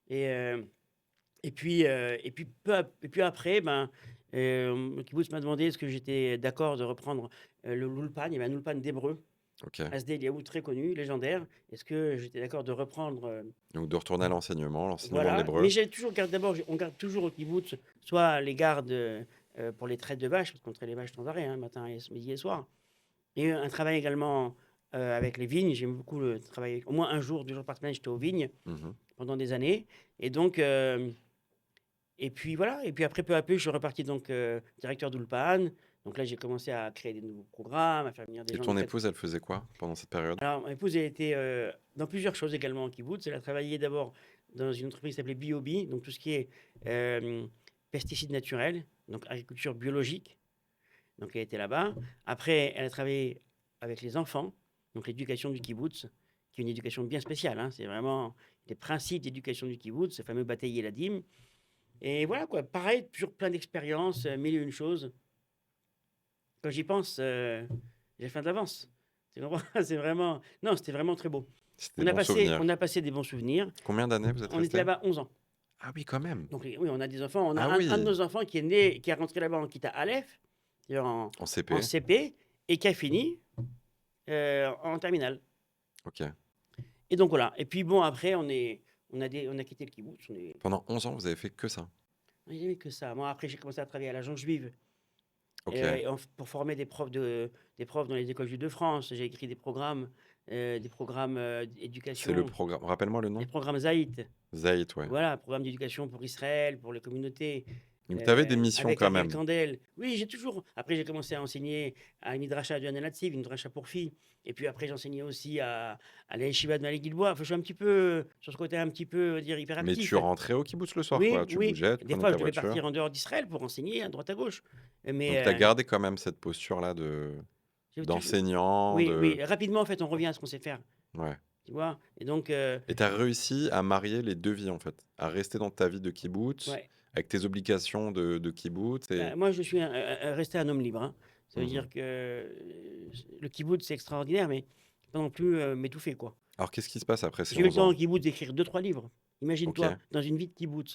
Et, et puis après, le kibbutz m'a demandé est-ce que j'étais d'accord de reprendre l'ulpan. Il y avait un ulpan d'hébreu, OK. Asdé Eliaou, très connu, légendaire. Est-ce que j'étais d'accord de reprendre Donc de retourner à l'enseignement de voilà. Mais l'hébreu. j'ai toujours gardé, d'abord, on garde toujours au kibbutz, soit les gardes pour les traites de vaches, parce qu'on traite les vaches sans arrêt, hein, matin, midi et soir. Et un travail également avec les vignes. J'aime beaucoup le travail. Au moins un jour, 2 jours par semaine, j'étais aux vignes Mmh. pendant des années. Et donc. Et puis voilà, et puis après, peu à peu, je suis reparti donc directeur d'Ulpan. Donc là, j'ai commencé à créer des nouveaux programmes, à faire venir des Et gens de ton très. épouse, elle faisait quoi pendant cette période? Alors, ma épouse, elle était dans plusieurs choses également en kibbutz. Elle a travaillé d'abord dans une entreprise qui s'appelait Biobi, donc tout ce qui est pesticides naturels, donc agriculture biologique. Donc elle était là-bas. Après, elle a travaillé avec les enfants, donc l'éducation du kibbutz, qui est une éducation bien spéciale, hein. C'est vraiment les principes d'éducation du kibbutz, ce fameux bataillé Ladim. Et voilà quoi, pareil, toujours plein d'expériences, mille et une choses. Quand j'y pense, j'ai faim d'avance. Tu comprends? C'est vraiment non, c'était vraiment très beau. C'était des bons souvenirs. On a passé des bons souvenirs. Combien d'années vous êtes On était restés? là-bas 11 ans. Ah oui, quand même. Donc oui, on a des enfants. On a Ah un de oui, nos enfants qui est né, qui est rentré là-bas en Kita Aleph, c'est-à-dire en en CP. CP, et qui a fini en terminale. OK. Et donc voilà. Et puis bon, après, on a quitté le kibbutz. Pendant 11 ans, vous avez fait que ça? On n'a jamais que ça. Moi, après, j'ai commencé à travailler à l'agence juive. OK. Pour former des profs dans les écoles juives de France. J'ai écrit des programmes C'est le d'éducation, programme, rappelle-moi le des nom? programmes Zaït. Zaït, ouais. Voilà, programme d'éducation pour Israël, pour les communautés, Donc tu avais des missions avec quand Ariel même? Kandel. Oui, j'ai toujours. Après, j'ai commencé à enseigner à une midrasha du Hananatsiv, une midrasha pour filles. Et puis après, j'enseignais aussi à la yeshiva de Malé-Guilbois. Enfin, je suis un petit peu, sur ce côté un petit peu, dire, Mais tu hyperactif. rentrais au kibbutz le soir, Oui, quoi? Tu oui. bougeais, tu Des prenais fois, ta je devais voiture? partir en dehors d'Israël pour enseigner à droite à gauche. Mais Donc tu as gardé quand même cette posture-là j'ai toujours. d'enseignant, Oui, de oui. Rapidement, en fait, on revient à ce qu'on sait faire. ouais. Tu vois? Et donc, Et tu as réussi à marier les 2 vies, en fait? À rester dans ta vie de kibbutz, ouais. avec tes obligations de kibbutz et Moi, je suis resté un homme libre, hein. Ça veut mmh. dire que le kibbutz, c'est extraordinaire, mais pas non plus m'étouffer, quoi. Alors qu'est-ce qui se passe après ces J'ai eu le 11 temps au ans? kibbutz d'écrire 2-3 livres. Imagine-toi, OK. dans une vie de kibbutz,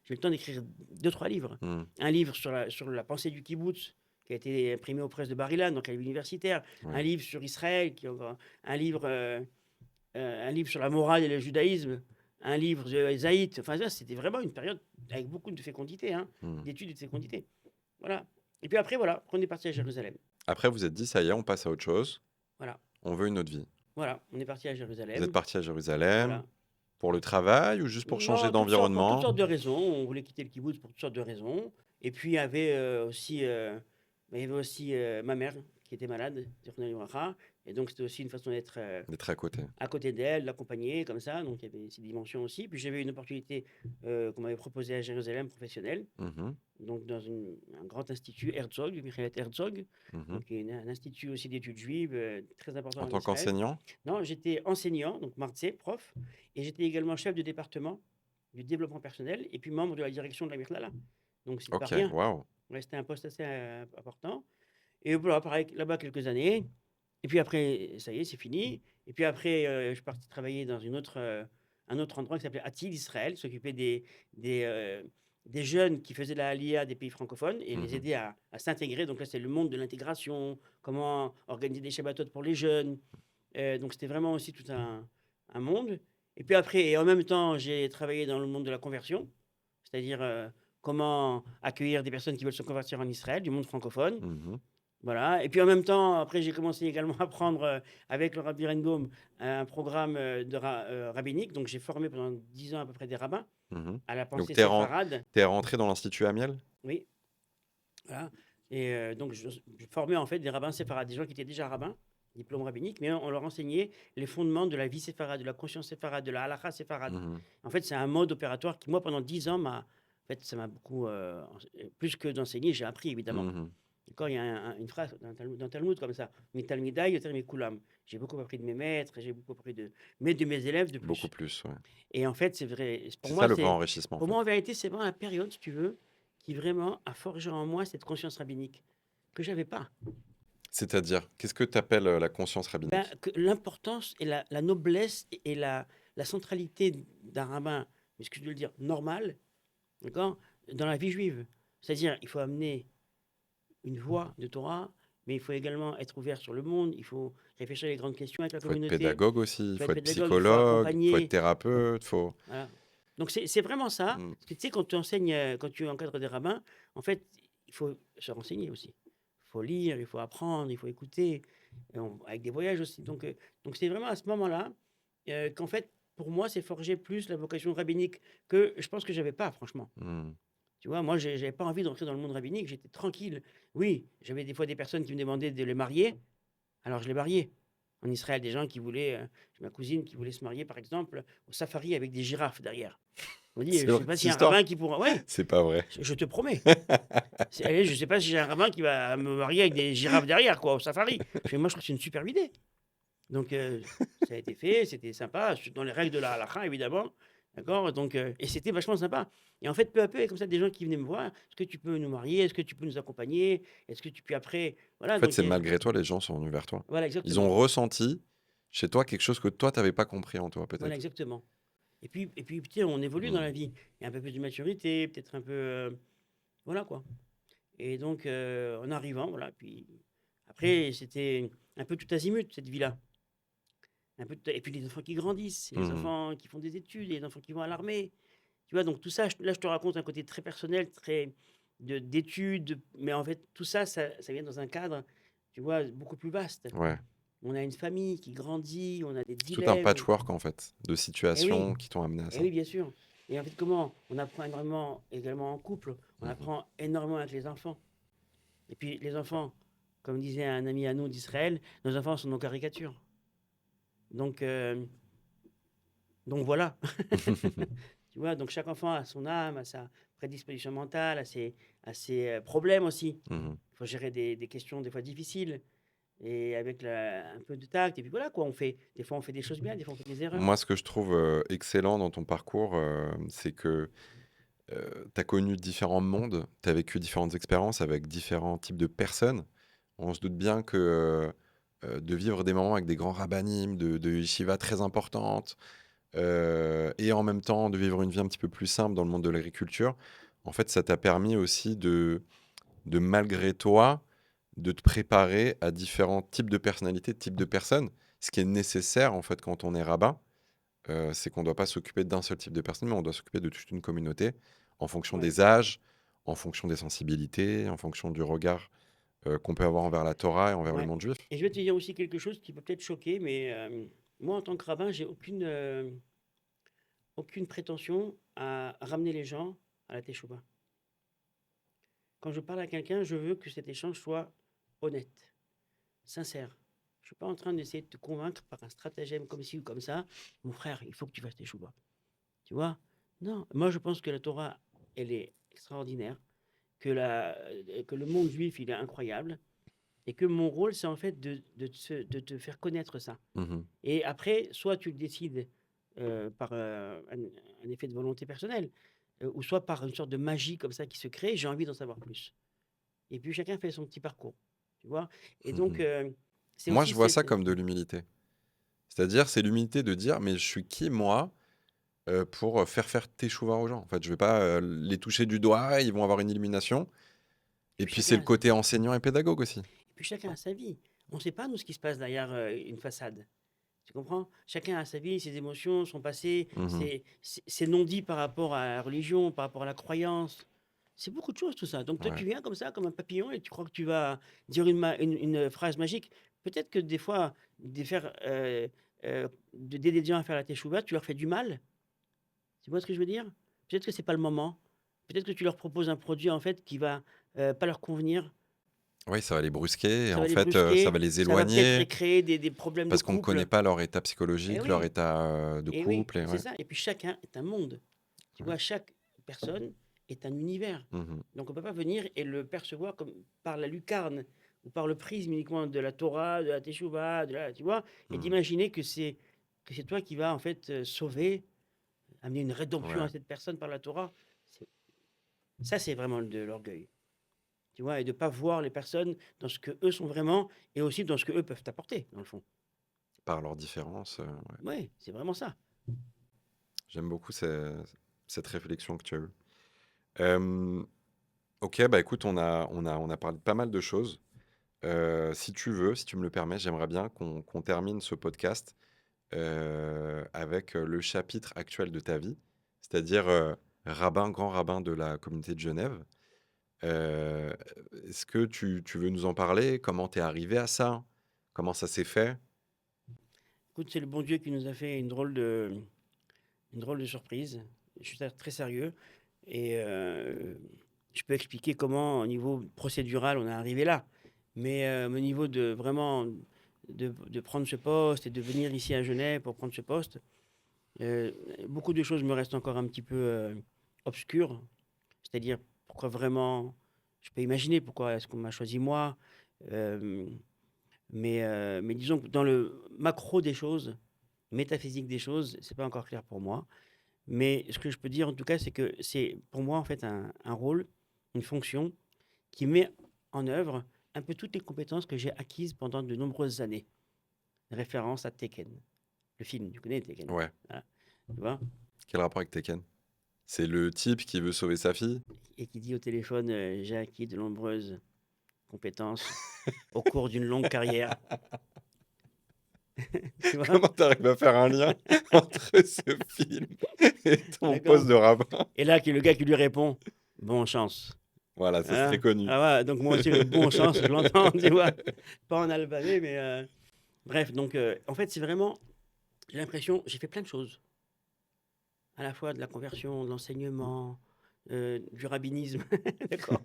j'ai eu le temps d'écrire 2-3 livres. Mmh. Un livre sur la pensée du kibbutz, qui a été imprimé aux presses de Bar-Ilan, donc à l'universitaire. Un Ouais. livre sur Israël, un livre sur la morale et le judaïsme. un livre de Zaït. Enfin, ça, c'était vraiment une période avec beaucoup de fécondité, hein, Mmh. d'études et de fécondité. Voilà. Et puis après, voilà, on est parti à Jérusalem. Après, vous êtes dit: «Ça y est, on passe à autre chose, Voilà. on veut une autre vie». Voilà, on est parti à Vous êtes Jérusalem. partis à Jérusalem Voilà. pour le travail ou juste pour changer Non, pour toutes d'environnement? sortes de raisons. On voulait quitter le kibbutz pour toutes sortes de raisons. Et puis, il y avait aussi ma mère qui était malade, Zichrono Livracha. Et donc, c'était aussi une façon d'être D'être à côté. à côté d'elle, l'accompagner comme ça. Donc, il y avait ces dimensions aussi. Puis, j'avais une opportunité qu'on m'avait proposée à Jérusalem professionnelle. Mmh. Donc, dans un grand institut, Herzog, Michael Herzog, Mmh. donc, qui est un institut aussi d'études juives très important En en tant Israël. qu'enseignant? Non, j'étais enseignant, donc martse, prof, et j'étais également chef de département du développement personnel et puis membre de la direction de la Mirlala. Donc, c'est pas OK, rien. waouh! Ouais, c'était un poste assez important. Et voilà, pareil, là-bas quelques années. Et puis après, ça y est, c'est fini. Et puis après, je suis parti travailler dans un autre endroit qui s'appelait Atil Israël, qui s'occupait des jeunes qui faisaient la Aliyah des pays francophones et les Mmh. aider à s'intégrer. Donc là, c'est le monde de l'intégration, comment organiser des Shabbatot pour les jeunes. Donc c'était vraiment aussi tout un monde. Et puis après, et en même temps, j'ai travaillé dans le monde de la conversion, c'est-à-dire comment accueillir des personnes qui veulent se convertir en Israël, du monde francophone. Mmh. Voilà. Et puis en même temps, après, j'ai commencé également à prendre avec le Rabbi Renbaum un programme rabbinique. Donc j'ai formé pendant 10 ans à peu près des rabbins Mmh. à la Donc pensée séfarade. tu rentré dans l'Institut Amiel? Oui, voilà. Et donc je formais en fait des rabbins séfarades, des gens qui étaient déjà rabbins, diplôme rabbinique, mais on leur enseignait les fondements de la vie séfarade, de la conscience séfarade, de la halakha séfarade. Mmh. En fait, c'est un mode opératoire qui, moi, pendant 10 ans, en fait, ça m'a beaucoup, plus que d'enseigner, j'ai appris évidemment. Mmh. D'accord, il y a une phrase dans le Talmud comme ça, Mi talmidai yoter mikulam. J'ai beaucoup appris de mes maîtres, j'ai beaucoup appris de mes élèves de Beaucoup plus. plus, ouais. Et en fait, c'est vrai, C'est ça le vrai enrichissement, en pour fait. moi, en vérité, c'est vraiment la période, si tu veux, qui vraiment a forgé en moi cette conscience rabbinique que j'avais pas. C'est-à-dire, qu'est-ce que tu appelles, la conscience Ben, rabbinique? que l'importance et la noblesse et la centralité d'un rabbin, mais ce que je veux dire, normal, d'accord, dans la vie juive. C'est-à-dire, il faut amener une voix de Torah, mais il faut également être ouvert sur le monde, il faut réfléchir à les grandes questions avec la Il faut être communauté, pédagogue aussi, il il faut faut être être pédagogue, il faut psychologue, il faut être accompagner. thérapeute, faut Voilà. Donc c'est vraiment ça. mmh, Parce que tu sais, quand tu enseignes, quand tu encadres des rabbins, en fait, il faut se renseigner aussi. Il faut lire, il faut apprendre, il faut écouter, avec des voyages aussi. Donc c'est vraiment à ce moment-là qu'en fait, pour moi, c'est forger plus la vocation rabbinique que je pense que j'avais pas, franchement. mmh. Tu vois, moi, j'avais pas envie d'entrer dans le monde rabbinique, j'étais tranquille. Oui, j'avais des fois des personnes qui me demandaient de les marier, alors je les mariais. En Israël, des gens qui voulaient, j'ai ma cousine qui voulait se marier, par exemple, au safari avec des girafes derrière. On m'a dit, C'est je vrai sais pas cette s'il y a un histoire? rabbin qui pourra. Ouais, C'est pas vrai. je te promets. Allez, je sais pas si j'ai un rabbin qui va me marier avec des girafes derrière, quoi, au safari. Moi, je trouve que c'est une superbe idée. Donc, ça a été fait, c'était sympa, dans les règles de la halakha, évidemment. D'accord. Donc, et c'était vachement sympa. Et en fait, peu à peu, il y a comme ça des gens qui venaient me voir. Est-ce que tu peux nous marier? Est-ce que tu peux nous accompagner? Est-ce que tu peux après. En Voilà, fait, donc, c'est malgré toi, les gens sont venus vers toi. voilà, Ils ont exactement. ressenti chez toi quelque chose que toi, tu avais pas compris en toi, Voilà, peut-être? exactement. Et puis, tu sais, on évolue dans Mmh. la vie. Il y a un peu plus de maturité, peut-être un peu. Voilà, quoi. Et donc, en arrivant, voilà. Puis après, c'était un peu tout azimut, cette vie-là. Et puis les enfants qui grandissent, et les Mmh. enfants qui font des études, et les enfants qui vont à l'armée. Tu vois, donc tout ça, là, je te raconte un côté très personnel, très d'études, mais en fait, tout ça, ça vient dans un cadre, tu vois, beaucoup plus vaste. Ouais. On a une famille qui grandit, on a des C'est tout un dilemmes. patchwork, en fait, de Eh oui, situations qui t'ont amené à eh ça. oui, bien sûr. Et en fait, comment on apprend énormément également en couple, on Mmh. apprend énormément avec les enfants. Et puis les enfants, comme disait un ami à nous d'Israël, nos enfants sont nos caricatures. Donc, euh, donc voilà. Tu vois, donc chaque enfant a son âme, a sa prédisposition mentale, a ses problèmes aussi. Mmh. Il faut gérer des questions des fois difficiles et avec un peu de tact. Et puis voilà quoi, des fois on fait des choses bien, des fois on fait des erreurs. Moi, ce que je trouve, excellent dans ton parcours, c'est que, tu as connu différents mondes, tu as vécu différentes expériences avec différents types de personnes. On se doute bien que, de vivre des moments avec des grands rabbinim, de yeshiva très importantes, et en même temps de vivre une vie un petit peu plus simple dans le monde de l'agriculture, en fait, ça t'a permis aussi de malgré toi, de te préparer à différents types de personnalités, types de personnes, ce qui est nécessaire, en fait, quand on est rabbin. c'est qu'on ne doit pas s'occuper d'un seul type de personne, mais on doit s'occuper de toute une communauté en fonction Ouais. des âges, en fonction des sensibilités, en fonction du regard qu'on peut avoir envers la Torah et envers le Ouais. monde juif. Et je vais te dire aussi quelque chose qui peut peut-être choquer, mais moi, en tant que rabbin, j'ai aucune prétention à ramener les gens à la teshuva. Quand je parle à quelqu'un, je veux que cet échange soit honnête, sincère. Je suis pas en train d'essayer de te convaincre par un stratagème comme ci ou comme ça. Mon frère, il faut que tu fasses teshuva. Tu vois? Non, moi je pense que la Torah, elle est extraordinaire, que le monde juif, il est incroyable, et que mon rôle, c'est en fait de te faire connaître ça. Mhm. Et après, soit tu le décides par un effet de volonté personnelle, ou soit par une sorte de magie comme ça qui se crée, j'ai envie d'en savoir plus. Et puis chacun fait son petit parcours, tu vois. Et donc, Mhm. c'est Moi, aussi je vois ça cette... comme de l'humilité. C'est-à-dire, c'est l'humilité de dire, mais je suis qui, moi, pour faire teshuva aux gens. En fait, je vais pas les toucher du doigt, ils vont avoir une illumination. Et Et puis puis, c'est chacun le a, côté enseignant et pédagogue aussi. et puis chacun a sa vie. On ne sait pas, nous, ce qui se passe derrière une façade. Tu comprends? Chacun a sa vie, ses émotions, son passé, Mhm. ses non-dits par rapport à la religion, par rapport à la croyance. C'est beaucoup de choses, tout ça. Donc toi, Ouais. tu viens comme ça, comme un papillon, et tu crois que tu vas dire une phrase magique. Peut-être que des fois, d'aider des gens à faire la teshuva, tu leur fais du mal. Tu vois ce que je veux dire? Peut-être que c'est pas le moment. Peut-être que tu leur proposes un produit, en fait, qui va pas leur convenir. Oui, ça va les brusquer et Ça en va les fait, ça brusquer, va les ça va peut-être éloigner créer des problèmes de parce qu'on ne connaît couple. pas leur état Eh psychologique, leur oui. état de Et oui, couple. Et c'est ouais. ça. Et puis chacun est un monde. Tu Ouais. vois, chaque personne est un univers. Mhm. Donc on ne peut pas venir et le percevoir comme par la lucarne ou par le prisme uniquement de la Torah, de la Teshuvah, tu vois, et Mhm. d'imaginer que c'est toi qui vas en fait sauver, amener une rédemption Ouais. à cette personne par la Torah. C'est- Ça, c'est vraiment de l'orgueil. Tu vois, et de ne pas voir les personnes dans ce que eux sont vraiment et aussi dans ce que eux peuvent apporter, dans le fond. Par leurs différences. Ouais. Ouais, c'est vraiment ça. J'aime beaucoup cette réflexion que tu as eue. Euh, ok, bah écoute, on a parlé de pas mal de choses. Si tu veux, si tu me le permets, j'aimerais bien qu'on termine ce podcast avec le chapitre actuel de ta vie, c'est-à-dire rabbin, grand rabbin de la communauté de Genève. Euh, Est-ce que tu veux nous en parler? Comment t'es arrivé à ça? Comment ça s'est fait? Écoute, c'est le bon Dieu qui nous a fait une drôle de surprise. Je suis très sérieux. Et je peux expliquer comment, au niveau procédural, on est arrivé là. Mais au niveau de vraiment de prendre ce poste et de venir ici à Genève pour prendre ce poste, euh, beaucoup de choses me restent encore un petit peu obscures. C'est-à-dire, pourquoi vraiment, je peux imaginer pourquoi est-ce qu'on m'a choisi moi. euh, mais disons que dans le macro des choses, métaphysique des choses, c'est pas encore clair pour moi. Mais ce que je peux dire en tout cas, c'est que c'est pour moi en fait un rôle, une fonction qui met en œuvre un peu toutes les compétences que j'ai acquises pendant de nombreuses années. Référence à Tekken, le film, tu connais Tekken, Ouais. voilà, tu vois, Quel rapport avec Tekken? C'est le type qui veut sauver sa fille? et qui dit au téléphone, j'ai acquis de nombreuses compétences au cours d'une longue carrière, tu vois, Comment t'arrives à faire un lien entre ce film et ton d'accord. poste de rabbin? Et là, le gars qui lui répond, bonne chance. Voilà, ça c'est très Voilà. connu. Ah ouais, donc moi aussi, le bon chance, je l'entends, tu vois, pas en alphabet, mais bref, donc en fait, c'est vraiment, j'ai l'impression, j'ai fait plein de choses, à la fois de la conversion, de l'enseignement, du rabbinisme, d'accord.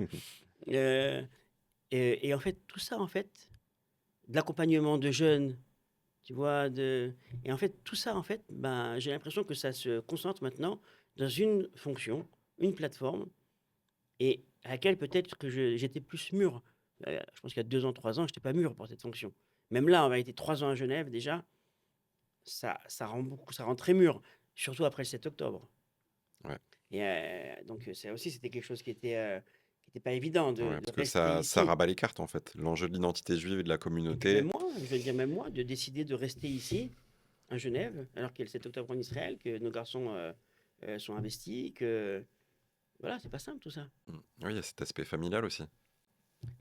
Euh, et en fait, tout ça, en fait, de l'accompagnement de jeunes, tu vois, et en fait, tout ça, en fait, ben, j'ai l'impression que ça se concentre maintenant dans une fonction, une plateforme, et à laquelle peut-être que j'étais plus mûr. Je pense qu'il y a 2 ans, 3 ans, je n'étais pas mûr pour cette fonction. Même là, on a été 3 ans à Genève déjà, ça rend beaucoup, ça rend très mûr, surtout après le 7 octobre. Ouais, Et donc ça aussi, c'était quelque chose qui était pas évident ouais, de parce que rester ça ici. rabat les cartes en fait. L'enjeu de l'identité juive et de la Et puis même communauté. moi, je veux dire même moi, de décider de rester ici, à Genève, alors qu'il y a le 7 octobre en Israël, que nos garçons sont investis, que voilà, c'est pas simple tout ça. Mm. Oui, il y a cet aspect familial aussi.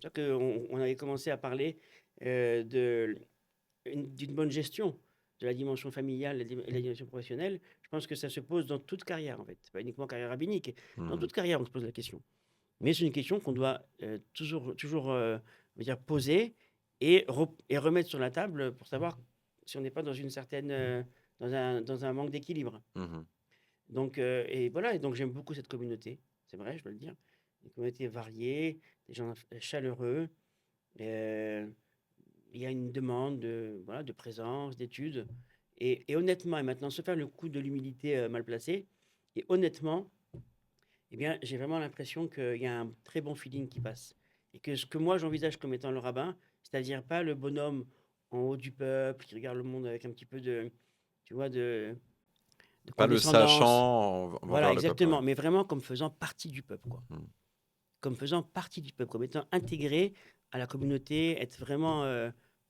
C'est qu'on on avait commencé à parler d'une bonne gestion. de la dimension familiale et la dimension professionnelle, je pense que ça se pose dans toute carrière, en fait. C'est pas uniquement carrière rabbinique. Dans Mmh. toute carrière, on se pose la question. Mais c'est une question qu'on doit toujours on va dire, poser et remettre sur la table pour savoir si on n'est pas dans une certaine, dans un manque d'équilibre. Mmh. Donc, et voilà, et donc j'aime beaucoup cette communauté, c'est vrai, je dois le dire. Une communauté variée, des gens chaleureux. euh, il y a une demande voilà, de présence, d'études. Et honnêtement, et maintenant, se faire le coup de l'humilité mal placée, et honnêtement, eh bien, j'ai vraiment l'impression qu'il y a un très bon feeling qui passe. Et que ce que moi j'envisage comme étant le rabbin, c'est-à-dire pas le bonhomme en haut du peuple qui regarde le monde avec un petit peu de, tu vois, de Pas le condescendance. sachant Voilà, envers le peuple, ouais. exactement, mais vraiment comme faisant partie du peuple, quoi. Mmh. Comme faisant partie du peuple, comme étant intégré à la communauté, être vraiment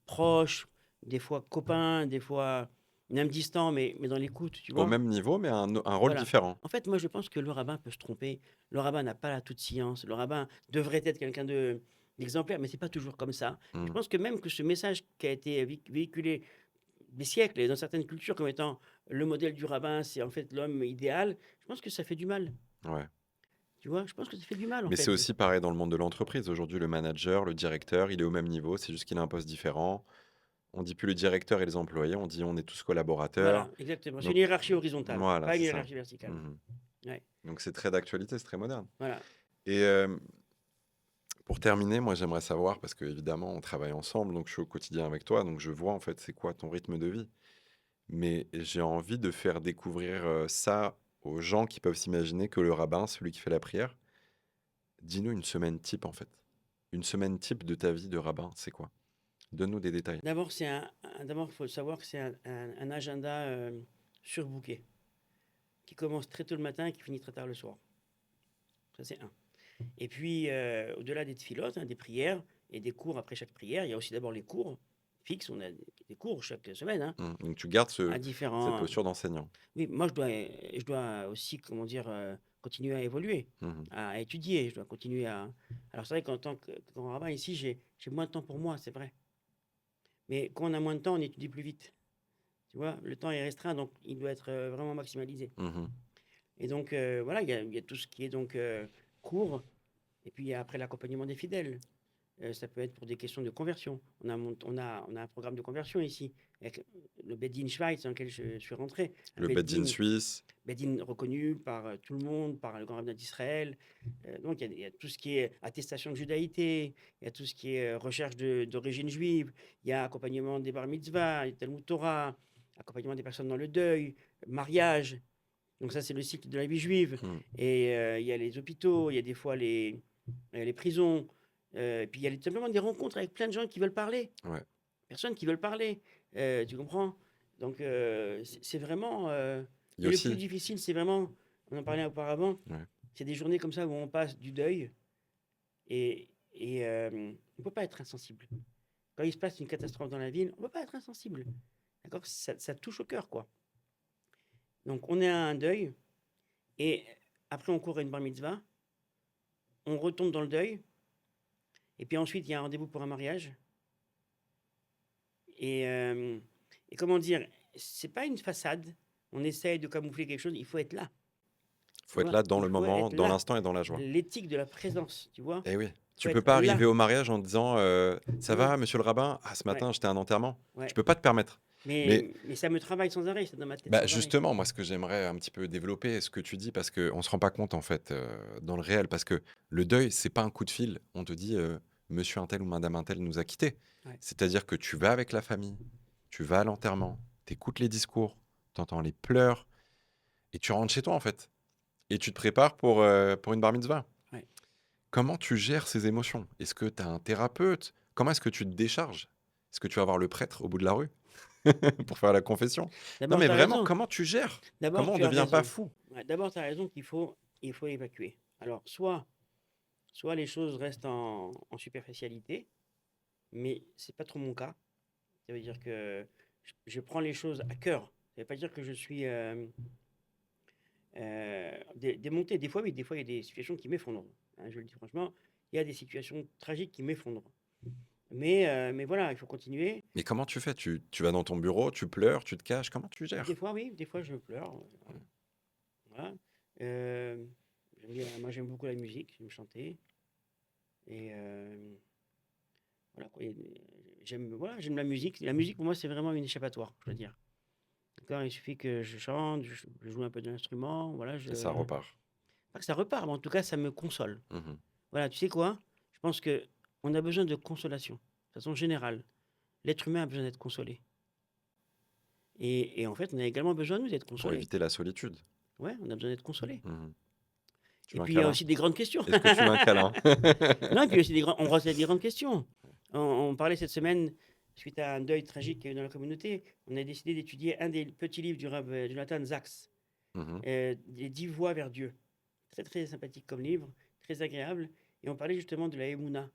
proche, des fois copain, des fois même distant, mais dans l'écoute, tu Au vois. même niveau, mais un rôle Voilà. différent. En fait, moi, je pense que le rabbin peut se tromper. Le rabbin n'a pas la toute science. Le rabbin devrait être quelqu'un d'exemplaire, mais c'est pas toujours comme ça. Et je Mmh. pense que même que ce message qui a été véhiculé des siècles et dans certaines cultures comme étant le modèle du rabbin, c'est en fait l'homme idéal, je pense que ça fait du mal. Ouais. Tu vois, je pense que ça fait du mal en Mais c'est fait. aussi pareil dans le monde de l'entreprise. Aujourd'hui, le manager, le directeur, il est au même niveau, c'est juste qu'il a un poste différent. On dit plus le directeur et les employés, on dit on est tous collaborateurs. Voilà, exactement. C'est une Donc hiérarchie horizontale, voilà, pas une c'est ça. hiérarchie verticale. Mmh. Ouais, Donc c'est très d'actualité, c'est très moderne. voilà. Et pour terminer, moi j'aimerais savoir, parce qu'évidemment on travaille ensemble, donc je suis au quotidien avec toi, donc je vois en fait c'est quoi ton rythme de vie. Mais j'ai envie de faire découvrir ça aux gens qui peuvent s'imaginer que le rabbin, celui qui fait la prière, dis-nous une semaine type en fait. Une semaine type de ta vie de rabbin, c'est quoi? Donne-nous des détails. D'abord, d'abord, faut savoir que c'est un agenda surbooké, qui commence très tôt le matin et qui finit très tard le soir. Ça, c'est un. Et puis, au-delà des tfilotes, hein, des prières et des cours après chaque prière, il y a aussi d'abord les cours fixes. On a des cours chaque semaine, hein, Donc tu gardes à cette différents. posture d'enseignant. Oui, moi, je dois aussi, comment dire, continuer à évoluer, Mhm. à étudier. Je dois continuer à. Alors, c'est vrai qu'en tant que grand rabbin, ici, j'ai moins de temps pour moi, c'est vrai. Mais quand on a moins de temps, on étudie plus vite. Tu vois, le temps est restreint, donc il doit être vraiment maximalisé. Mhm. Et donc, voilà, il y a tout ce qui est donc cours, et puis il y a après l'accompagnement des fidèles. Ça peut être pour des questions de conversion. On a un programme de conversion ici, avec le Beddin Schweiz dans lequel je suis rentré. Un Le Beddin suisse. Beddin reconnu par tout le monde, par le grand rabbin d'Israël. Donc il y a tout ce qui est attestation de judaïté, il y a tout ce qui est recherche d'origine juive, il y a accompagnement des bar mitzvah, il y a Talmud Torah, accompagnement des personnes dans le deuil, mariage. Donc ça, c'est le cycle de la vie juive. Mm. Et il y a les hôpitaux, il y a des fois les prisons. Et puis il y a simplement des rencontres avec plein de gens qui veulent parler. Ouais. Personnes qui veulent parler. Tu comprends? Donc c'est vraiment... Il y a et le plus aussi. difficile, c'est vraiment, on en parlait auparavant, Ouais. c'est des journées comme ça où on passe du deuil et on ne peut pas être insensible. Quand il se passe une catastrophe dans la ville, on ne peut pas être insensible. D'accord? Ça touche au cœur, quoi. Donc on est à un deuil et après on court à une bar mitzvah, on retombe dans le deuil et puis ensuite il y a un rendez-vous pour un mariage. Et, euh, et comment dire, c'est pas une façade. On essaye de camoufler quelque chose, il faut être là. Il Tu faut être vois, là dans il le faut moment, être dans là. l'instant et dans la joie. L'éthique de la présence, tu vois. Eh oui. Il faut Tu peux être pas là. arriver au mariage en disant ça Non, va, monsieur le rabbin? Ah, ce ouais, matin, j'étais à un enterrement. Tu ouais. peux pas te permettre. Mais Mais ça me travaille sans arrêt, c'est dans ma tête bah, sans arrêt. justement, moi, ce que j'aimerais un petit peu développer, ce que tu dis, parce qu'on se rend pas compte, en fait, dans le réel, parce que le deuil, c'est pas un coup de fil. On te dit, monsieur un tel ou madame un tel nous a quittés. Ouais. C'est-à-dire que tu vas avec la famille, tu vas à l'enterrement, tu écoutes les discours, tu entends les pleurs, et tu rentres chez toi, en fait. Et tu te prépares pour une bar mitzvah. Ouais. Comment tu gères ces émotions? Est-ce que tu as un thérapeute? Comment est-ce que tu te décharges? Est-ce que tu vas voir le prêtre au bout de la rue pour faire la confession? Non, D'abord, mais tu as vraiment, raison. comment tu gères? D'abord, Comment on tu as devient pas raison. fou? Ouais, d'abord, tu as raison il faut évacuer. Alors, soit les choses restent en superficialité, mais c'est pas trop mon cas. Ça veut dire que je prends les choses à cœur. Ça veut pas dire que je suis démonté. Des fois, oui, des fois, il y a des situations qui m'effondrent. Hein, je le dis franchement, il y a des situations tragiques qui m'effondrent. Mais voilà, il faut continuer. Mais comment tu fais? Tu vas dans ton bureau, tu pleures, tu te caches, comment tu Des gères? fois, oui, des fois je pleure. Mmh. Voilà. Euh, moi, j'aime beaucoup la musique, j'aime chanter. Et voilà, quoi. J'aime la musique. La musique, pour moi, c'est vraiment une échappatoire, je veux dire. D'accord, il suffit que je chante, je joue un peu de l'instrument. Voilà, Et ça repart. pas que ça repart, mais en tout cas, ça me console. Mmh. Voilà, tu sais quoi? Je pense que on a besoin de consolation, de façon générale. L'être humain a besoin d'être consolé. Et en fait, on a également besoin, nous, d'être Pour consolés. éviter la solitude. Ouais, on a besoin d'être consolés. Mmh. Tu Et veux un puis, il y a câlin? aussi des grandes questions. Est-ce que tu veux un câlin? Non, et puis aussi on reçoit des grandes questions. On parlait cette semaine, suite à un deuil tragique qu'il y a eu dans la communauté, on a décidé d'étudier un des petits livres du Rav Jonathan Sacks, Mmh. Les 10 voies vers Dieu. Très très sympathique comme livre, très agréable. Et on parlait justement de la Emouna.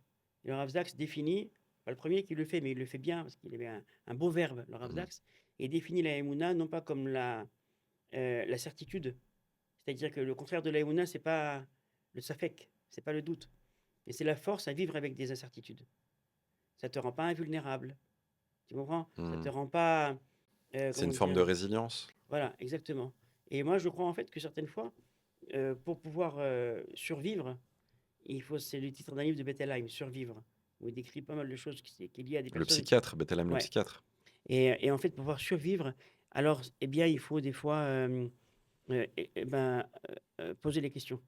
Et le Rav Sacks définit, pas le premier qui le fait, mais il le fait bien, parce qu'il avait un beau verbe, le Rav Mmh. Sacks, et définit la Emouna non pas comme la certitude. C'est-à-dire que le contraire de la Emouna, c'est pas le safek, c'est pas le doute. Et c'est la force à vivre avec des incertitudes. Ça te rend pas invulnérable. Tu comprends? Ça te Mmh. rend pas, C'est comment une forme de dire? résilience? Voilà, exactement. Et moi, je crois en fait que certaines fois, pour pouvoir survivre, c'est le titre d'un livre de Bettelheim, Survivre, où il décrit pas mal de choses qui est lié à des Le personnes. psychiatre, Bettelheim le Ouais. psychiatre. Et en fait, pour pouvoir survivre, alors, eh bien, il faut des fois poser les questions.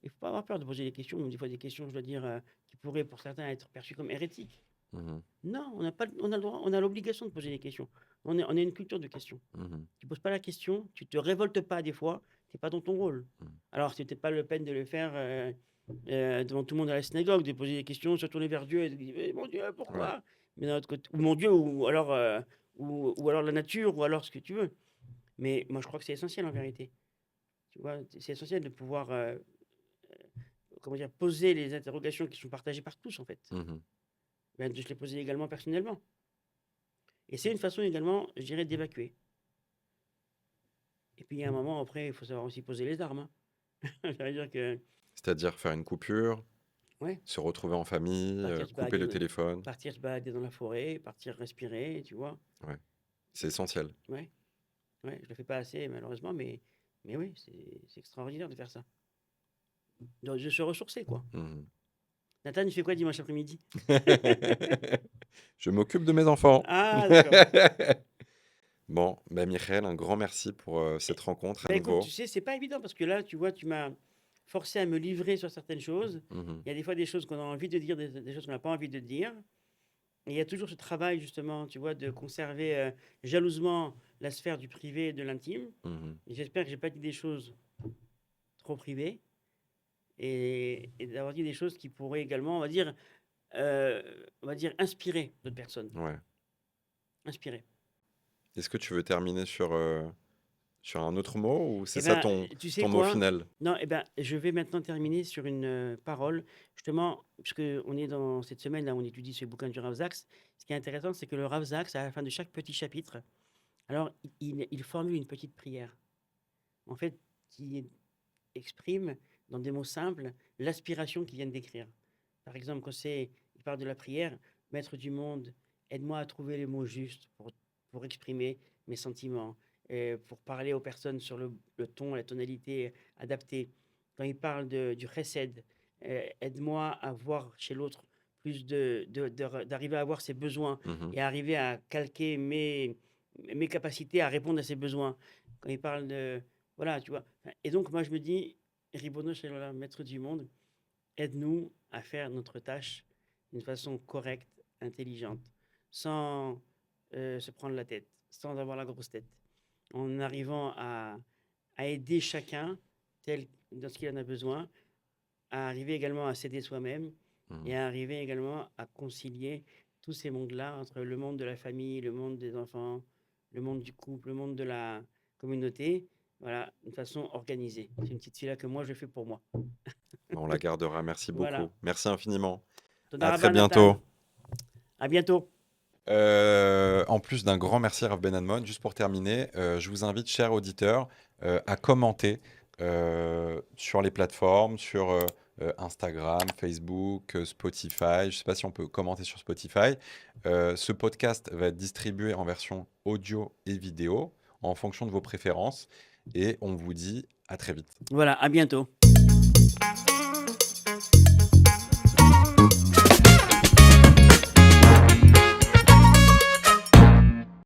Il ne faut pas avoir peur de poser des questions, des fois des questions, je dois dire, qui pourraient pour certains être perçues comme hérétiques. Mmh. Non, on n'a pas, on a le droit, on a l'obligation de poser des questions. On a une culture de questions. Mmh. Tu poses pas la question, tu te révoltes pas des fois, tu n'es pas dans ton rôle. Mmh. Alors, c'était pas le peine de le faire devant tout le monde à la synagogue, de poser des questions, se tourner vers Dieu et de dire eh, mon Dieu, Ouais. pourquoi? Mais d'un autre côté, ou mon Dieu, ou alors la nature, ou alors ce que tu veux. Mais moi, je crois que c'est essentiel en vérité. Tu vois, c'est essentiel de pouvoir comment dire, poser les interrogations qui sont partagées par tous, en fait. Mmh. Ben, de se les poser également personnellement. Et c'est une façon également, je dirais, d'évacuer. Et puis, il y a un moment, après, il faut savoir aussi poser les armes. Ça veut dire que, C'est-à-dire faire une coupure, ouais, se retrouver en famille, partir se couper balader le dans, téléphone. partir se balader dans la forêt, partir respirer, tu vois. Ouais, c'est essentiel. Ouais, ouais, je le fais pas assez, malheureusement, mais oui, c'est extraordinaire de faire ça. De se ressourcer, quoi. Mmh. Nathan, il fait quoi dimanche après-midi? Je m'occupe de mes enfants. Ah, d'accord. Bon, bah, Michael, un grand merci pour, cette rencontre à Ben écoute, tu nouveau. sais, c'est pas évident parce que là, tu vois, tu m'as forcé à me livrer sur certaines choses. Mmh. Il y a des fois des choses qu'on a envie de dire, des choses qu'on n'a pas envie de dire. Et il y a toujours ce travail, justement, tu vois, de conserver jalousement la sphère du privé et de l'intime. Mmh. Et j'espère que j'ai pas dit des choses trop privées et d'avoir dit des choses qui pourraient également, euh, on va dire inspirer d'autres personnes. Ouais. Inspirer. Est-ce que tu veux terminer sur un autre mot ou c'est Eh ça ben, ton tu sais ton mot quoi? final? Non, eh ben, je vais maintenant terminer sur une parole, justement, puisque on est dans cette semaine là, où on étudie ce bouquin du Rav Sachs. Ce qui est intéressant, c'est que le Rav Sachs, à la fin de chaque petit chapitre, alors il formule une petite prière, en fait, qui exprime dans des mots simples l'aspiration qu'il vient de décrire. Par exemple, quand il parle de la prière, Maître du monde, aide-moi à trouver les mots justes pour exprimer mes sentiments, et pour parler aux personnes sur le ton, la tonalité adaptée. Quand il parle du chesed, aide-moi à voir chez l'autre plus d'arriver à voir ses besoins Mmh. et arriver à calquer mes capacités à répondre à ses besoins. Quand il parle de... Voilà, tu vois. Et donc, moi, je me dis, Ribono Shel Maître du monde, aide-nous à faire notre tâche d'une façon correcte, intelligente, sans se prendre la tête, sans avoir la grosse tête, en arrivant à aider chacun dans ce qu'il en a besoin, à arriver également à s'aider soi-même Mmh. et à arriver également à concilier tous ces mondes-là entre le monde de la famille, le monde des enfants, le monde du couple, le monde de la communauté, voilà, d'une façon organisée. C'est une petite fille-là que moi je fais pour moi. On la gardera, merci Voilà. beaucoup. Merci infiniment. À très Todarabah bientôt. Nathan. À bientôt. En plus d'un grand merci Rav Ben Admon, juste pour terminer, je vous invite, chers auditeurs, à commenter sur les plateformes, sur Instagram, Facebook, Spotify. Je ne sais pas si on peut commenter sur Spotify. Ce podcast va être distribué en version audio et vidéo en fonction de vos préférences et on vous dit à très vite. Voilà, à bientôt.